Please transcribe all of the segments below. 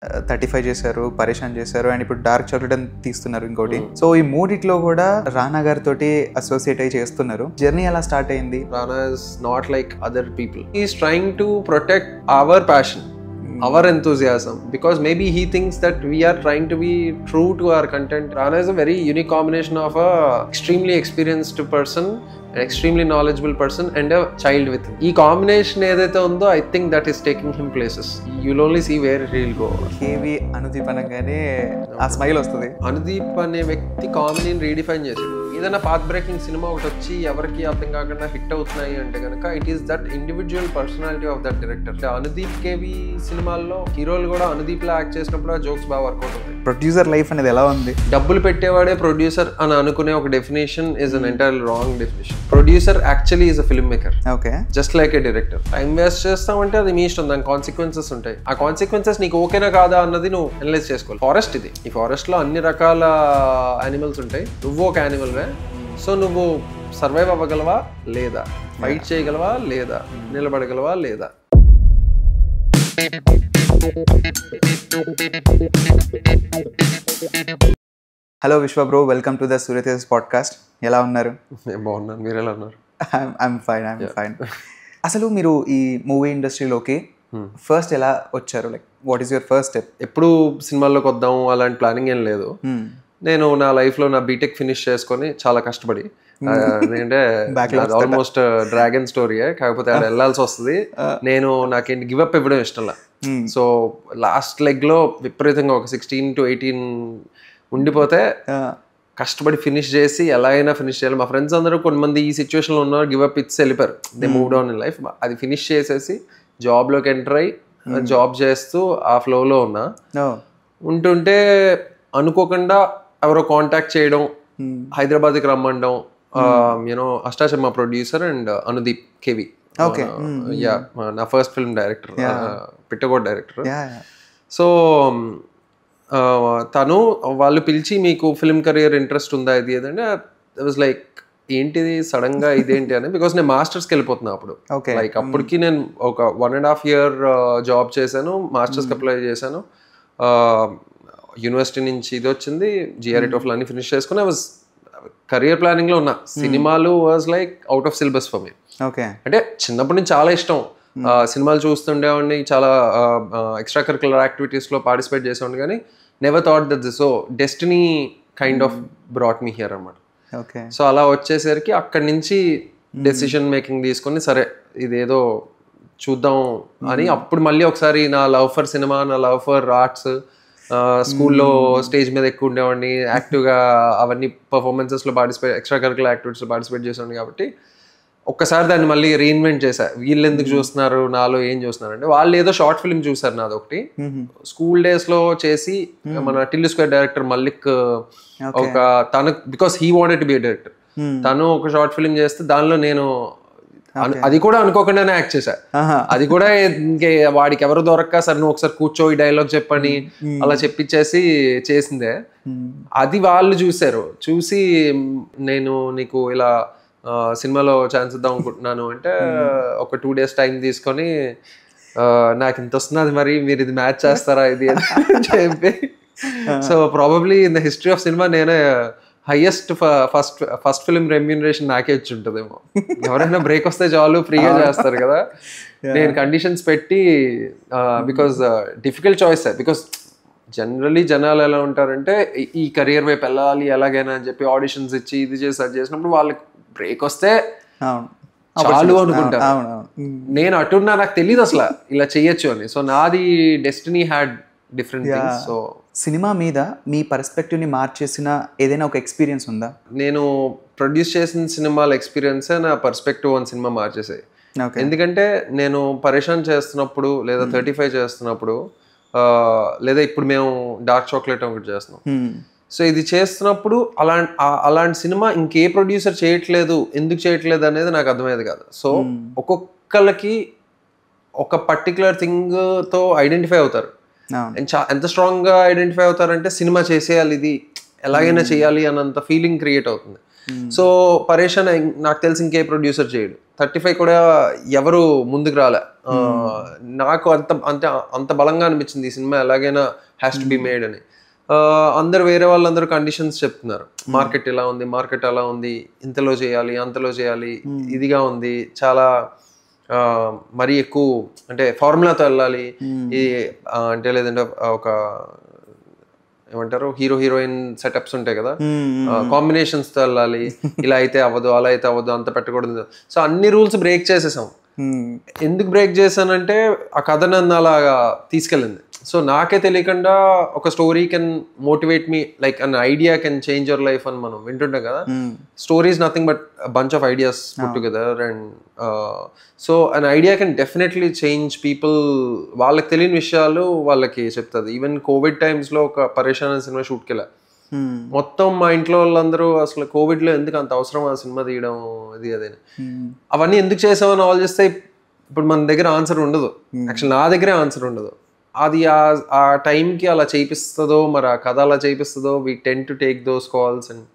35 చేశారు, పరేషాన్ చేశారు, అండ్ ఇప్పుడు డార్క్ చాక్లెట్ అని తీస్తున్నారు ఇంకోటి. సో ఈ మూడిట్లో కూడా రానా గారితో అసోసియేట్ అయ్యి చేస్తున్నారు. జర్నీ ఎలా స్టార్ట్ అయింది? Rana is not like other people. He is trying to protect our passion, our enthusiasm, because maybe he thinks that we are trying to be true to our content. Rana is a very unique combination of a extremely experienced person, an extremely knowledgeable person, and a child with him. ఈ combination ఏదైతే ఉందో I think that is taking him places. You'll only see where he'll go. KV Anudeep అనగానే ఆ smile వస్తుంది. అనుదీప్ అనే వ్యక్తి కామెడీని redefine చేశాడు. ఏదైనా పాత్ బ్రేకింగ్ సినిమా ఒకటి వచ్చి ఎవరికి అర్థం కాకుండా హిట్ అవుతున్నాయి అంటే కనుక it is that individual personality of that director. Anudeep KV సినిమాల్లో హీరోలు కూడా అనుదీప్ లా యాక్ట్ చేసినప్పుడు ఆ జోక్స్ బాగా వర్కౌట్ అవుతాయి. ప్రొడ్యూసర్ లైఫ్ అనేది ఎలా ఉంది? డబ్బులు పెట్టేవాడే ప్రొడ్యూసర్ అని అనుకునే ఒక definition is an entire wrong definition. Producer actually is a film maker, okay, just like A director. Time waste చేస్తామంటే అది మీ ఇష్టం, దాని కాన్సిక్వెన్సెస్ ఉంటాయి. ఆ కాన్సిక్వెన్సెస్ నీకు ఓకేనా కాదా అన్నది నువ్వు అనలైజ్ చేసుకోవాలి. ఫారెస్ట్ ఇది, ఈ ఫారెస్ట్ లో అన్ని రకాల యానిమల్స్ ఉంటాయి, నువ్వు ఒక యానిమల్ వే. సో నువ్వు సర్వైవ్ అవ్వగలవా లేదా, ఫైట్ చేయగలవా లేదా, నిలబడగలవా లేదా. Hello Vishwa bro, welcome to the Suryatejas podcast. ఎలా ఉన్నారు? నేను బాగున్నాను, మీరు ఎలా ఉన్నారు? I'm fine. అసలు మీరు ఈ మూవీ ఇండస్ట్రీలోకి ఫస్ట్ ఎలా వచ్చారు? Like what is your first step? ఎప్పుడు సినిమాల్లోకి వద్దాం అలాంటి ప్లానింగ్ ఏం లేదు. నేను నా లైఫ్లో నా బీటెక్ ఫినిష్ చేసుకొని చాలా కష్టపడి, అంటే ఆల్మోస్ట్ డ్రాగన్ స్టోరీయే, కాకపోతే అక్కడ వెళ్ళాల్సి వస్తుంది. నాకేంటి గివ్ అప్ ఇవ్వడం ఇష్టంలా. సో లాస్ట్ లెగ్లో విపరీతంగా ఒక 16 to 18 ఉండిపోతే కష్టపడి ఫినిష్ చేసి ఎలా అయినా ఫినిష్ చేయాలి. మా ఫ్రెండ్స్ అందరూ కొంతమంది ఈ సిచ్యువేషన్లో ఉన్నారు, గివ్ అప్ ఇచ్చి వెళ్ళిపోయారు, they move down in life. అది ఫినిష్ చేసేసి జాబ్లోకి ఎంటర్ అయ్యి జాబ్ చేస్తూ ఆ ఫ్లోలో ఉన్నా. ఉంటుంటే అనుకోకుండా ఎవరో కాంటాక్ట్ చేయడం, హైదరాబాద్కి రమ్మండం. You know Ashta Chamma producer and Anudeep KV, నా first film director, Pittagoda director. So వాళ్ళు పిలిచి మీకు ఫిల్మ్ కెరియర్ ఇంట్రెస్ట్ ఉందా ఇది ఏదంటే, ఐ వాజ్ లైక్ ఏంటిది సడన్ గా ఇదేంటి అని. బికాస్ నేను మాస్టర్స్కి వెళ్ళిపోతున్నా అప్పుడు. లైక్ అప్పటికి నేను ఒక 1.5 year జాబ్ చేశాను, మాస్టర్స్కి అప్లై చేశాను. యూనివర్సిటీ నుంచి ఇది వచ్చింది, జిఆర్ఈ టోఫ్ల్ అన్ని ఫినిష్ చేసుకుని ఐ వాజ్ కెరియర్ ప్లానింగ్ లో ఉన్నా. సినిమాలు was like out of syllabus for me. అంటే చిన్నప్పటి నుంచి చాలా ఇష్టం, సినిమాలు చూస్తుండేవాడిని, చాలా ఎక్స్ట్రా కరికులర్ యాక్టివిటీస్లో పార్టిసిపేట్ చేసేవాడిని. కానీ never thought that this, so destiny kind of brought me here అన్నమాట. సో అలా వచ్చేసరికి అక్కడి నుంచి డెసిషన్ మేకింగ్ తీసుకొని సరే ఇదేదో చూద్దాం అని. అప్పుడు మళ్ళీ ఒకసారి నా లవ్ ఫర్ సినిమా, నా లవ్ ఫర్ ఆర్ట్స్, స్కూల్లో స్టేజ్ మీద ఎక్కువ ఉండేవాడిని, యాక్టివ్గా అవన్నీ పర్ఫార్మెన్సెస్లో పార్టిసిపేట్, ఎక్స్ట్రా కరికులర్ యాక్టివిటీస్లో పార్టిసిపేట్ చేసేవాడిని. కాబట్టి ఒక్కసారి దాన్ని మళ్ళీ రీఇన్వెంట్ చేశా. వీళ్ళు ఎందుకు చూస్తున్నారు, నాలో ఏం చూస్తున్నారు అంటే, వాళ్ళు ఏదో షార్ట్ ఫిల్మ్ చూసారు నాది ఒకటి స్కూల్ డేస్లో చేసి. మన టిల్లు స్క్వేర్ డైరెక్టర్ మల్లిక్ ఒక తనకు, because he wanted to be a director, తను ఒక షార్ట్ ఫిల్మ్ చేస్తే దానిలో నేను అది కూడా అనుకోకుండానే యాక్ట్ చేశా. అది కూడా ఇంకే వాడికి ఎవరు దొరక్క సరే నువ్వు ఒకసారి కూర్చో ఈ డైలాగ్ చెప్పని అలా చెప్పించేసి చేసిందే. అది వాళ్ళు చూసారు, చూసి నేను నీకు ఇలా సినిమాలో ఛాన్స్ ఇద్దాం అనుకుంటున్నాను అంటే ఒక 2 days టైం తీసుకొని నాకు ఇంత వస్తున్నది, మరి మీరు ఇది మ్యాచ్ చేస్తారా ఇది అని చెప్పి. So probably in the history of cinema నేనే హైయెస్ట్ ఫస్ట్ ఫిల్మ్ రెమ్యూనరేషన్ నాకే వచ్చి ఉంటుందేమో. ఎవరైనా బ్రేక్ వస్తే చాలు ఫ్రీగా చేస్తారు కదా. నేను కండిషన్స్ పెట్టి, because difficult choice, because generally జనాలు ఎలా ఉంటారంటే ఈ కెరియర్ వైపు వెళ్ళాలి ఎలాగైనా అని చెప్పి ఆడిషన్స్ ఇచ్చి ఇది చేసి అది చేసినప్పుడు వాళ్ళకి బ్రేక్ వస్తే చాలు అనుకుంటారు. నేను అటున్నా, నాకు తెలియదు అసలు ఇలా చెయ్యొచ్చు అని. సో నాది destiny had different things. So cinema మీద మీ పర్స్పెక్టివ్ని మార్చేసిన ఏదైనా ఒక ఎక్స్పీరియన్స్ ఉందా? నేను ప్రొడ్యూస్ చేసిన సినిమాల ఎక్స్పీరియన్సే నా పర్స్పెక్టివ్ అని సినిమా మార్చేసాయి. ఎందుకంటే నేను పరేషాన్ చేస్తున్నప్పుడు, లేదా 35 చేస్తున్నప్పుడు, లేదా ఇప్పుడు మేము డార్క్ చాక్లెట్ ఒకటి చేస్తున్నాం. సో ఇది చేస్తున్నప్పుడు అలాంటి సినిమా ఇంకే ప్రొడ్యూసర్ చేయట్లేదు, ఎందుకు చేయట్లేదు అనేది నాకు అర్థమయ్యేది కాదు. సో ఒక్కొక్కరికి ఒక పర్టికులర్ థింగ్తో ఐడెంటిఫై అవుతారు. ఎంత స్ట్రాంగ్గా ఐడెంటిఫై అవుతారంటే సినిమా చేసేయాలి, ఇది ఎలాగైనా చేయాలి అన్నంత ఫీలింగ్ క్రియేట్ అవుతుంది. సో పరేషాన్ నాకు తెలిసి ఇంకే ప్రొడ్యూసర్ చేయడు. 35 కూడా ఎవరు ముందుకు రాలే. నాకు అంత బలంగా అనిపించింది ఈ సినిమా ఎలాగైనా హ్యాస్ టు బి మేడ్ అని. అందరు వేరే వాళ్ళందరూ కండిషన్స్ చెప్తున్నారు, మార్కెట్ ఇలా ఉంది, మార్కెట్ అలా ఉంది, ఇంతలో చేయాలి, అంతలో చేయాలి, ఇదిగా ఉంది, చాలా మరీ ఎక్కువ అంటే ఫార్ములాతో వెళ్ళాలి, అంటే లేదంటే ఒక ఏమంటారు హీరో హీరోయిన్ సెటప్స్ ఉంటాయి కదా, కాంబినేషన్స్ తో వెళ్ళాలి, ఇలా అయితే అవ్వదు, అలా అయితే అవ్వదు, అంత పెట్టకూడదు. సో అన్ని రూల్స్ బ్రేక్ చేసేసాం. ఎందుకు బ్రేక్ చేశానంటే ఆ కథ నన్ను అలాగా తీసుకెళ్ళింది. సో నాకే తెలియకుండా ఒక story can motivate me, like an idea can change your life అని మనం వింటుంటాం కదా. Story is nothing but bunch of ideas put together, and so an idea can definitely change people. వాళ్ళకి తెలియని విషయాలు వాళ్ళకి చెప్తుంది. ఈవెన్ కోవిడ్ టైమ్స్లో ఒక పరేషాన్ అనే సినిమా షూట్కి వెళ్ళా. మొత్తం మా ఇంట్లో వాళ్ళందరూ అసలు కోవిడ్లో ఎందుకు అంత అవసరం ఆ సినిమా తీయడం, ఇది అదే, అవన్నీ ఎందుకు చేసామని ఆలోచిస్తే ఇప్పుడు మన దగ్గర ఆన్సర్ ఉండదు. యాక్చువల్ నా దగ్గరే ఆన్సర్ ఉండదు. అది ఆ టైంకి అలా చేయిస్తుందో, మరి ఆ కథ అలా చేయిస్తుందో, we tend to take those calls and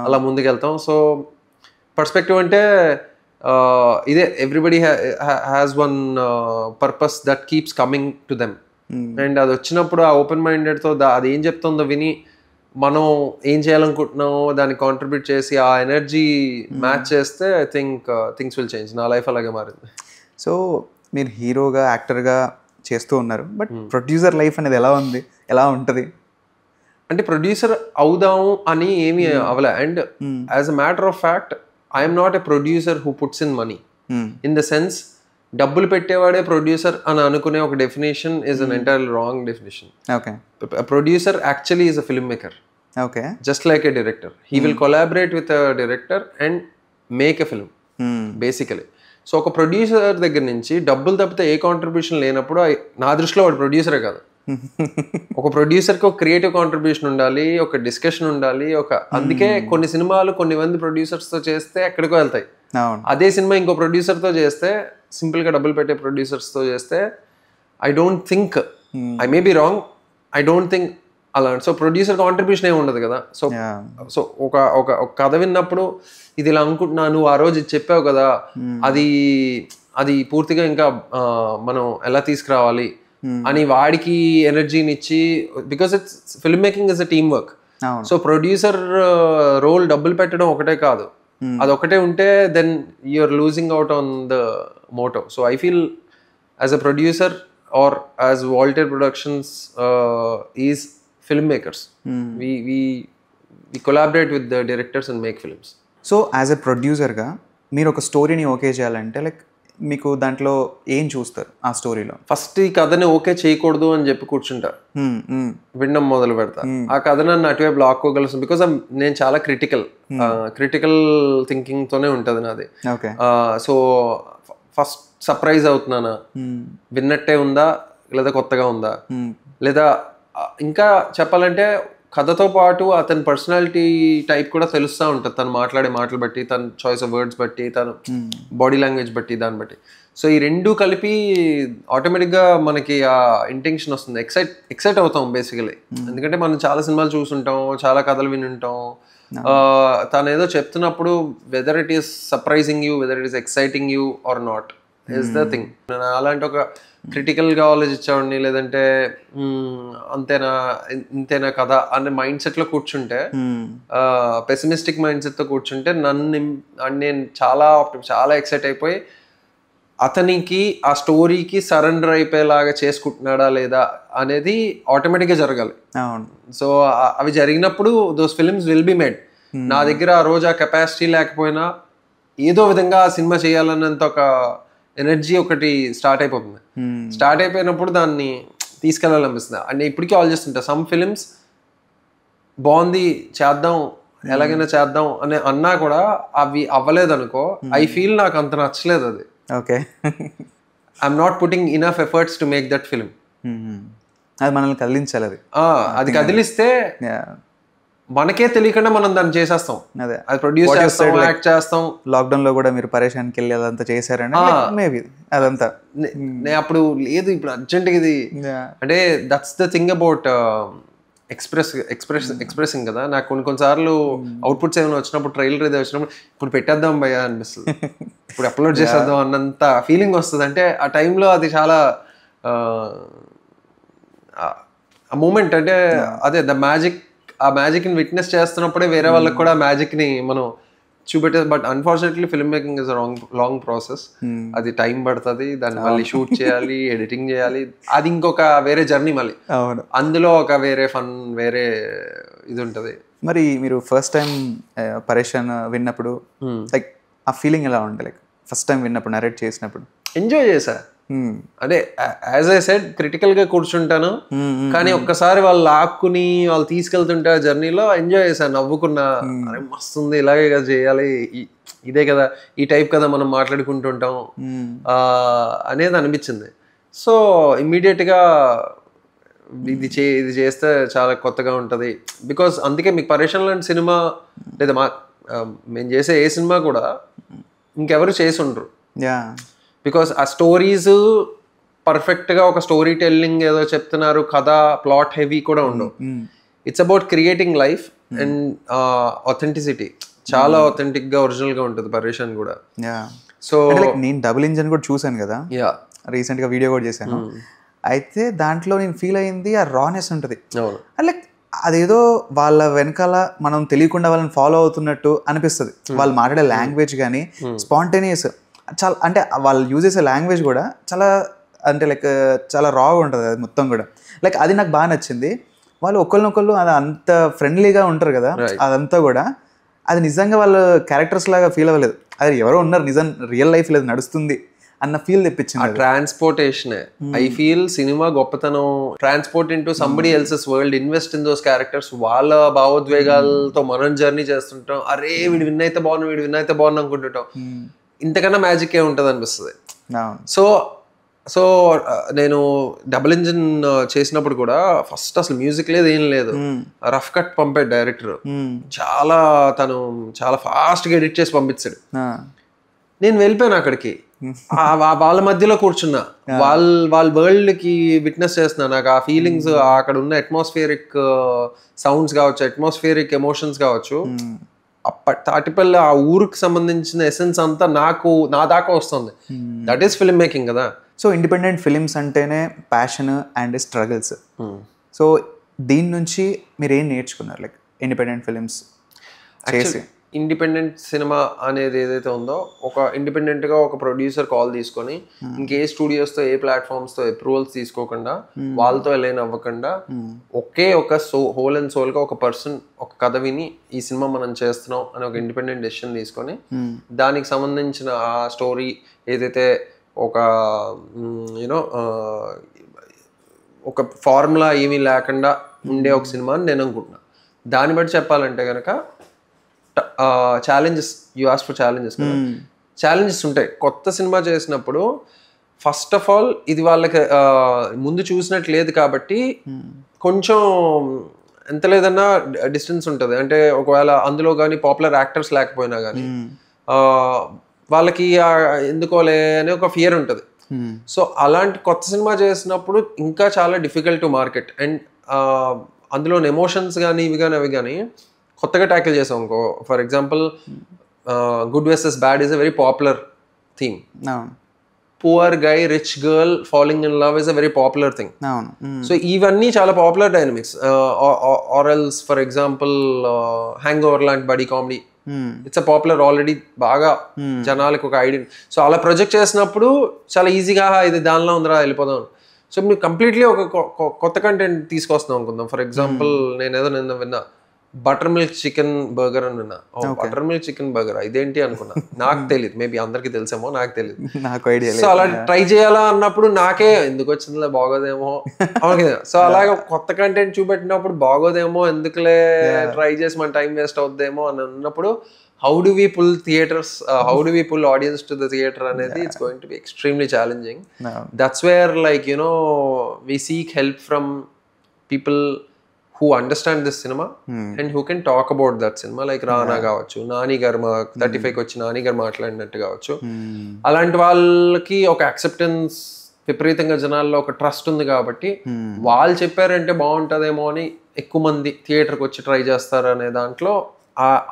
అలా ముందుకెళ్తాం. సో పర్స్పెక్టివ్ అంటే ఇదే, everybody has one purpose that keeps coming to them, and అది వచ్చినప్పుడు ఆ ఓపెన్ మైండెడ్తో అది ఏం చెప్తుందో విని మనం ఏం చేయాలనుకుంటున్నామో దాన్ని కాంట్రిబ్యూట్ చేసి ఆ ఎనర్జీ మ్యాచ్ చేస్తే I think things will change. నా లైఫ్ అలాగే మారింది. సో మీరు హీరోగా, యాక్టర్గా చేస్తూ ఉన్నారు, బట్ ప్రొడ్యూసర్ లైఫ్ అనేది ఎలా ఉంది, ఎలా ఉంటుంది? అంటే ప్రొడ్యూసర్ అవుదాము అని ఏమీ అవలే. And as a matter of fact I'm not a producer who puts in money, in the sense డబ్బులు పెట్టేవాడే ప్రొడ్యూసర్ అని అనుకునే ఒక definition is an entirely wrong definition. Okay, producer actually is a film maker, okay, just like a director. He will collaborate with a director and make a film basically. So ఒక producer దగ్గర నుంచి డబ్బులు తప్పితే ఏ contribution లేనప్పుడు నా దృష్టిలో వాడు ప్రొడ్యూసరే కాదు. ఒక ప్రొడ్యూసర్కి ఒక క్రియేటివ్ కాంట్రిబ్యూషన్ ఉండాలి, ఒక డిస్కషన్ ఉండాలి, అందుకే కొన్ని సినిమాలు కొన్ని మంది ప్రొడ్యూసర్స్తో చేస్తే ఎక్కడికో వెళ్తాయి. అదే సినిమా ఇంకో ప్రొడ్యూసర్తో చేస్తే, సింపుల్గా డబ్బులు పెట్టే ప్రొడ్యూసర్స్తో చేస్తే, I don't think, I may be wrong, I don't think అలా. సో ప్రొడ్యూసర్ కాంట్రిబ్యూషన్ ఏమి ఉండదు కదా. సో ఒక కథ విన్నప్పుడు ఇది ఇలా అనుకుంటున్నాను, నువ్వు ఆ రోజు చెప్పావు కదా, అది పూర్తిగా ఇంకా మనం ఎలా తీసుకురావాలి అని వాడికి ఎనర్జీని ఇచ్చి, because it's film making is a team work. So producer role డబ్బులు పెట్టడం ఒకటే కాదు, అదొకటే ఉంటే then you're losing out on the motto. So I feel as a producer or as Walter productions is filmmakers. We collaborate with the directors and make films. So as a ప్రొడ్యూసర్గా మీరు ఒక స్టోరీని ఓకే చేయాలంటే like మీకు దాంట్లో ఏం చూస్తారు? ఆ స్టోరీలో ఫస్ట్ ఈ కథని ఓకే చేయకూడదు అని చెప్పి కూర్చుంటా, వినడం మొదలు పెడతా. ఆ కథ నన్ను అటువైపు లాక్కోగలుగుతాను. బికాస్ నేను చాలా క్రిటికల్ థింకింగ్ తోనే ఉంటుంది నాది. సో ఫస్ట్ సర్ప్రైజ్ అవుతున్నానా, విన్నట్టే ఉందా లేదా కొత్తగా ఉందా, లేదా ఇంకా చెప్పాలంటే కథతో పాటు అతని పర్సనాలిటీ టైప్ కూడా తెలుస్తూ ఉంటుంది, తను మాట్లాడే మాటలు బట్టి, తన చాయిస్ ఆఫ్ వర్డ్స్ బట్టి, తను బాడీ లాంగ్వేజ్ బట్టి, దాన్ని బట్టి. సో ఈ రెండు కలిపి ఆటోమేటిక్గా మనకి ఆ ఇంటెన్షన్ వస్తుంది, ఎక్సైట్ అవుతాం బేసికలీ. ఎందుకంటే మనం చాలా సినిమాలు చూసుంటాం, చాలా కథలు వినుంటాం. తను ఏదో చెప్తున్నప్పుడు whether it is surprising you, whether it is exciting you or not is the thing. అలాంటి ఒక క్రిటికల్గా ఆలోచించేవాడిని, లేదంటే ఇంతేనా కథ అనే మైండ్ సెట్లో కూర్చుంటే, పెసిమిస్టిక్ మైండ్ సెట్తో కూర్చుంటే నేను చాలా ఎక్సైట్ అయిపోయి అతనికి ఆ స్టోరీకి సరెండర్ అయిపోయేలాగా చేసుకుంటున్నాడా లేదా అనేది ఆటోమేటిక్గా జరగాలి. సో అవి జరిగినప్పుడు those films will be made. నా దగ్గర ఆ రోజు ఆ కెపాసిటీ లేకపోయినా ఏదో విధంగా ఆ సినిమా చేయాలన్నంత ఒక ఎనర్జీ ఒకటి స్టార్ట్ అయిపోతుంది. స్టార్ట్ అయిపోయినప్పుడు దాన్ని తీసుకెళ్ళాలనిపిస్తుంది. అంటే ఇప్పటికీ ఆలోచిస్తుంటా, సమ్ ఫిలిమ్స్ బాగుంది చేద్దాం, ఎలాగైనా చేద్దాం అని అన్నా కూడా అవి అవ్వలేదు అనుకో, ఐ ఫీల్ నాకు అంత నచ్చలేదు అది. Okay, I'm not putting enough efforts to make that film. అది మనల్ని కదిలించాలి. అది కదిలిస్తే మనకే తెలియకుండా మనం దాన్ని చేసేస్తాం. అదే అది ప్రొడ్యూస్ చేస్తాం, యాక్ట్ చేస్తాం. లాక్డౌన్ లో కూడా మీరు పరేషాన్కి వెళ్ళి అదంతా చేశారండి మేబీ అదంతా. నేను అప్పుడు లేదు, ఇప్పుడు అర్జెంట్గా ఇది అంటే that's the thing about expressing కదా. నాకు కొన్నిసార్లు అవుట్పుట్స్ ఏమైనా వచ్చినప్పుడు, ట్రైలర్ ఏదో వచ్చినప్పుడు ఇప్పుడు పెట్టేద్దాం భయ్యా అనిపిస్తుంది, ఇప్పుడు అప్లోడ్ చేసేద్దాం అన్నంత ఫీలింగ్ వస్తుంది. అంటే ఆ టైంలో అది చాలా ఆ మూమెంట్, అంటే అదే ఆ మ్యాజిక్ని విట్నెస్ చేస్తున్నప్పుడే వేరే వాళ్ళకి కూడా ఆ మ్యాజిక్ని మనం చూపెట్టేది. But unfortunately film making is long process. అది టైం పడుతుంది, దాన్ని మళ్ళీ షూట్ చేయాలి, ఎడిటింగ్ చేయాలి, అది ఇంకొక వేరే జర్నీ మళ్ళీ. అందులో ఒక వేరే ఫన్, వేరే ఇది ఉంటుంది. మరి మీరు ఫస్ట్ టైం పరేషాన్ విన్నప్పుడు లైక్ ఆ ఫీలింగ్ ఎలా ఉండే? లైక్ ఫస్ట్ టైం విన్నప్పుడు, నరేట్ చేసినప్పుడు ఎంజాయ్ చేశా. అంటే యాజ్ ఐ సెడ్ క్రిటికల్ గా కూర్చుంటాను, కానీ ఒక్కసారి వాళ్ళు లాక్కుని వాళ్ళు తీసుకెళ్తుంటే ఆ జర్నీలో ఎంజాయ్ చేశాను, నవ్వుకున్నా. అరే మస్తుంది, ఇలాగే కదా చేయాలి, ఇదే కదా ఈ టైప్ కదా మనం మాట్లాడుకుంటుంటాం అనేది అనిపించింది. సో ఇమ్మీడియట్ గా ఇది చేస్తే చాలా కొత్తగా ఉంటుంది. బికాస్ అందుకే మీకు పరేషాన్ లాంటి సినిమా లేదా మేము చేసే ఏ సినిమా కూడా ఇంకెవరు చేసి ఉండరు. బికాస్ ఆ స్టోరీస్ పర్ఫెక్ట్గా ఒక స్టోరీ టెల్లింగ్ ఏదో చెప్తున్నారు, కథ ప్లాట్ హెవీ కూడా ఉండవు. It's about creating life and authenticity. చాలా ఆథెంటిక్ గా, ఒరిజినల్ గా ఉంటుంది పరేషాన్ కూడా. సో నేను డబుల్ ఇంజన్ కూడా చూసాను కదా, రీసెంట్ గా వీడియో కూడా చేశాను. అయితే దాంట్లో నేను ఫీల్ అయ్యింది ఆ రానెస్ ఉంటుంది. లైక్ అదేదో వాళ్ళ వెనకాల మనం తెలియకుండా వాళ్ళని ఫాలో అవుతున్నట్టు అనిపిస్తుంది. వాళ్ళు మాట్లాడే లాంగ్వేజ్ కానీ స్పాంటేనియస్, చాలా అంటే వాళ్ళు యూజ్ చేసే లాంగ్వేజ్ కూడా చాలా అంటే లైక్ చాలా రాగా ఉంటుంది అది మొత్తం కూడా. లైక్ అది నాకు బాగా నచ్చింది. వాళ్ళు ఒకళ్ళనొకళ్ళు అది అంత ఫ్రెండ్లీగా ఉంటారు కదా, అదంతా కూడా అది నిజంగా వాళ్ళు క్యారెక్టర్స్ లాగా ఫీల్ అవ్వలేదు. అది ఎవరో ఉన్నారు, నిజం రియల్ లైఫ్ లేదు నడుస్తుంది అన్న ఫీల్ తెప్పించింది. ట్రాన్స్పోర్టేషన్ ఐ ఫీల్ సినిమా గొప్పతనం. Transport into somebody else's world, invest in those characters. వాళ్ళ భావోద్వేగాలతో మనం జర్నీ చేస్తుంటాం. అరే వీడు విన్ అయితే బాగున్నా, వీడు విన్ అయితే బాగున్నా అనుకుంటుంటాం. ఇంతకన్నా మ్యాజిక్ ఏ ఉంటుంది అనిపిస్తుంది. సో నేను డబుల్ ఇంజిన్ చేసినప్పుడు కూడా ఫస్ట్ అసలు మ్యూజిక్ లేదు, ఏం లేదు, రఫ్ కట్ పంపాడు డైరెక్టర్. తను చాలా ఫాస్ట్గా ఎడిట్ చేసి పంపించాడు. నేను వెళ్ళిపోయాను అక్కడికి, వాళ్ళ మధ్యలో కూర్చున్నా, వాళ్ళ వరల్డ్ కి విట్నెస్ చేస్తున్నా. నాకు ఆ ఫీలింగ్స్, అక్కడ ఉన్న అట్మాస్ఫియరిక్ సౌండ్స్ కావచ్చు, అట్మాస్ఫియరిక్ ఎమోషన్స్ కావచ్చు, తాటిపల్లి ఆ ఊరికి సంబంధించిన ఎసెన్స్ అంతా నా దాకా వస్తుంది. దట్ ఈస్ ఫిల్మ్ మేకింగ్ కదా. సో ఇండిపెండెంట్ ఫిలిమ్స్ అంటేనే ప్యాషన్ అండ్ స్ట్రగుల్స్. సో దీని నుంచి మీరు ఏం నేర్చుకున్నారు? లైక్ ఇండిపెండెంట్ ఫిలిమ్స్ చేసి ఇండిపెండెంట్ సినిమా అనేది ఏదైతే ఉందో, ఒక ఇండిపెండెంట్గా ఒక ప్రొడ్యూసర్ కాల్ తీసుకొని ఇంకే స్టూడియోస్తో, ఏ ప్లాట్ఫామ్స్తో అప్రూవల్స్ తీసుకోకుండా, వాళ్ళతో అలైన్ అవ్వకుండా, ఒక హోల్ అండ్ సోల్గా ఒక పర్సన్ ఒక కథ విని ఈ సినిమా మనం చేస్తున్నాం అని ఒక ఇండిపెండెంట్ డెసిషన్ తీసుకొని, దానికి సంబంధించిన ఆ స్టోరీ ఏదైతే ఒక ఒక ఫార్ములా ఏమీ లేకుండా ఉండే ఒక సినిమా అని నేను అనుకుంటున్నా. దాన్ని బట్టి చెప్పాలంటే కనుక challenges, you ask for challenges కదా, ఛాలెంజెస్ ఉంటాయి. కొత్త సినిమా చేసినప్పుడు ఫస్ట్ ఆఫ్ ఆల్ ఇది వాళ్ళకి ముందు చూసినట్టు లేదు కాబట్టి కొంచెం ఎంత లేదన్నా డిస్టెన్స్ ఉంటుంది. అంటే ఒకవేళ అందులో కానీ పాపులర్ యాక్టర్స్ లేకపోయినా కానీ వాళ్ళకి ఎందుకోలే అనే ఒక ఫియర్ ఉంటుంది. సో అలాంటి కొత్త సినిమా చేసినప్పుడు ఇంకా చాలా డిఫికల్ట్ టు మార్కెట్. అండ్ అందులో ఎమోషన్స్ కానీ ఇవి కానీ అవి కానీ కొత్తగా ట్యాకిల్ చేసాం అనుకో. For example good versus bad is a very popular theme. Poor guy, rich girl falling in love is a very popular thing. So ఇవన్నీ చాలా popular dynamics. Or else for example hangover లాంటి buddy comedy, it's a popular already, బాగా జనాలకు ఒక idea. So అలా project చేసినప్పుడు చాలా ఈజీగా ఇది దానిలో ఉందిరా వెళ్ళిపోదాం. సో మీరు కంప్లీట్లీ ఒక కొత్త కంటెంట్ తీసుకొస్తున్నాం అనుకుందాం. ఫర్ ఎగ్జాంపుల్ నిన్న విన్నా బటర్ మిల్క్ చికెన్ బర్గర్ అని విన్నా. బటర్ మిల్క్ చికెన్ బర్గర్ ఇదేంటి అనుకున్నా. నాకు తెలియదు, మేబీ అందరికి తెలిసేమో, నాకు తెలియదు. సో అలా ట్రై చేయాలా అన్నప్పుడు నాకే ఎందుకు వచ్చిందిలే, బాగోదేమో. సో అలాగే కొత్త కంటెంట్ చూపెట్టినప్పుడు బాగోదేమో, ఎందుకులే ట్రై చేసి మన టైం వేస్ట్ అవుద్దేమో అని అన్నప్పుడు how do we pull theaters, how do we pull audience to the theater అనేది it's going to be extremely challenging. That's where like we seek help from people who understand this cinema and who can talk about that cinema, like Rana కావచ్చు, నాని గారు 35కి వచ్చి నాని గారు మాట్లాడినట్టు కావచ్చు. అలాంటి వాళ్ళకి ఒక యాక్సెప్టెన్స్ విపరీతంగా జనాల్లో ఒక ట్రస్ట్ ఉంది కాబట్టి వాళ్ళు చెప్పారంటే బాగుంటుందేమో అని ఎక్కువ మంది థియేటర్కి వచ్చి ట్రై చేస్తారు అనే దాంట్లో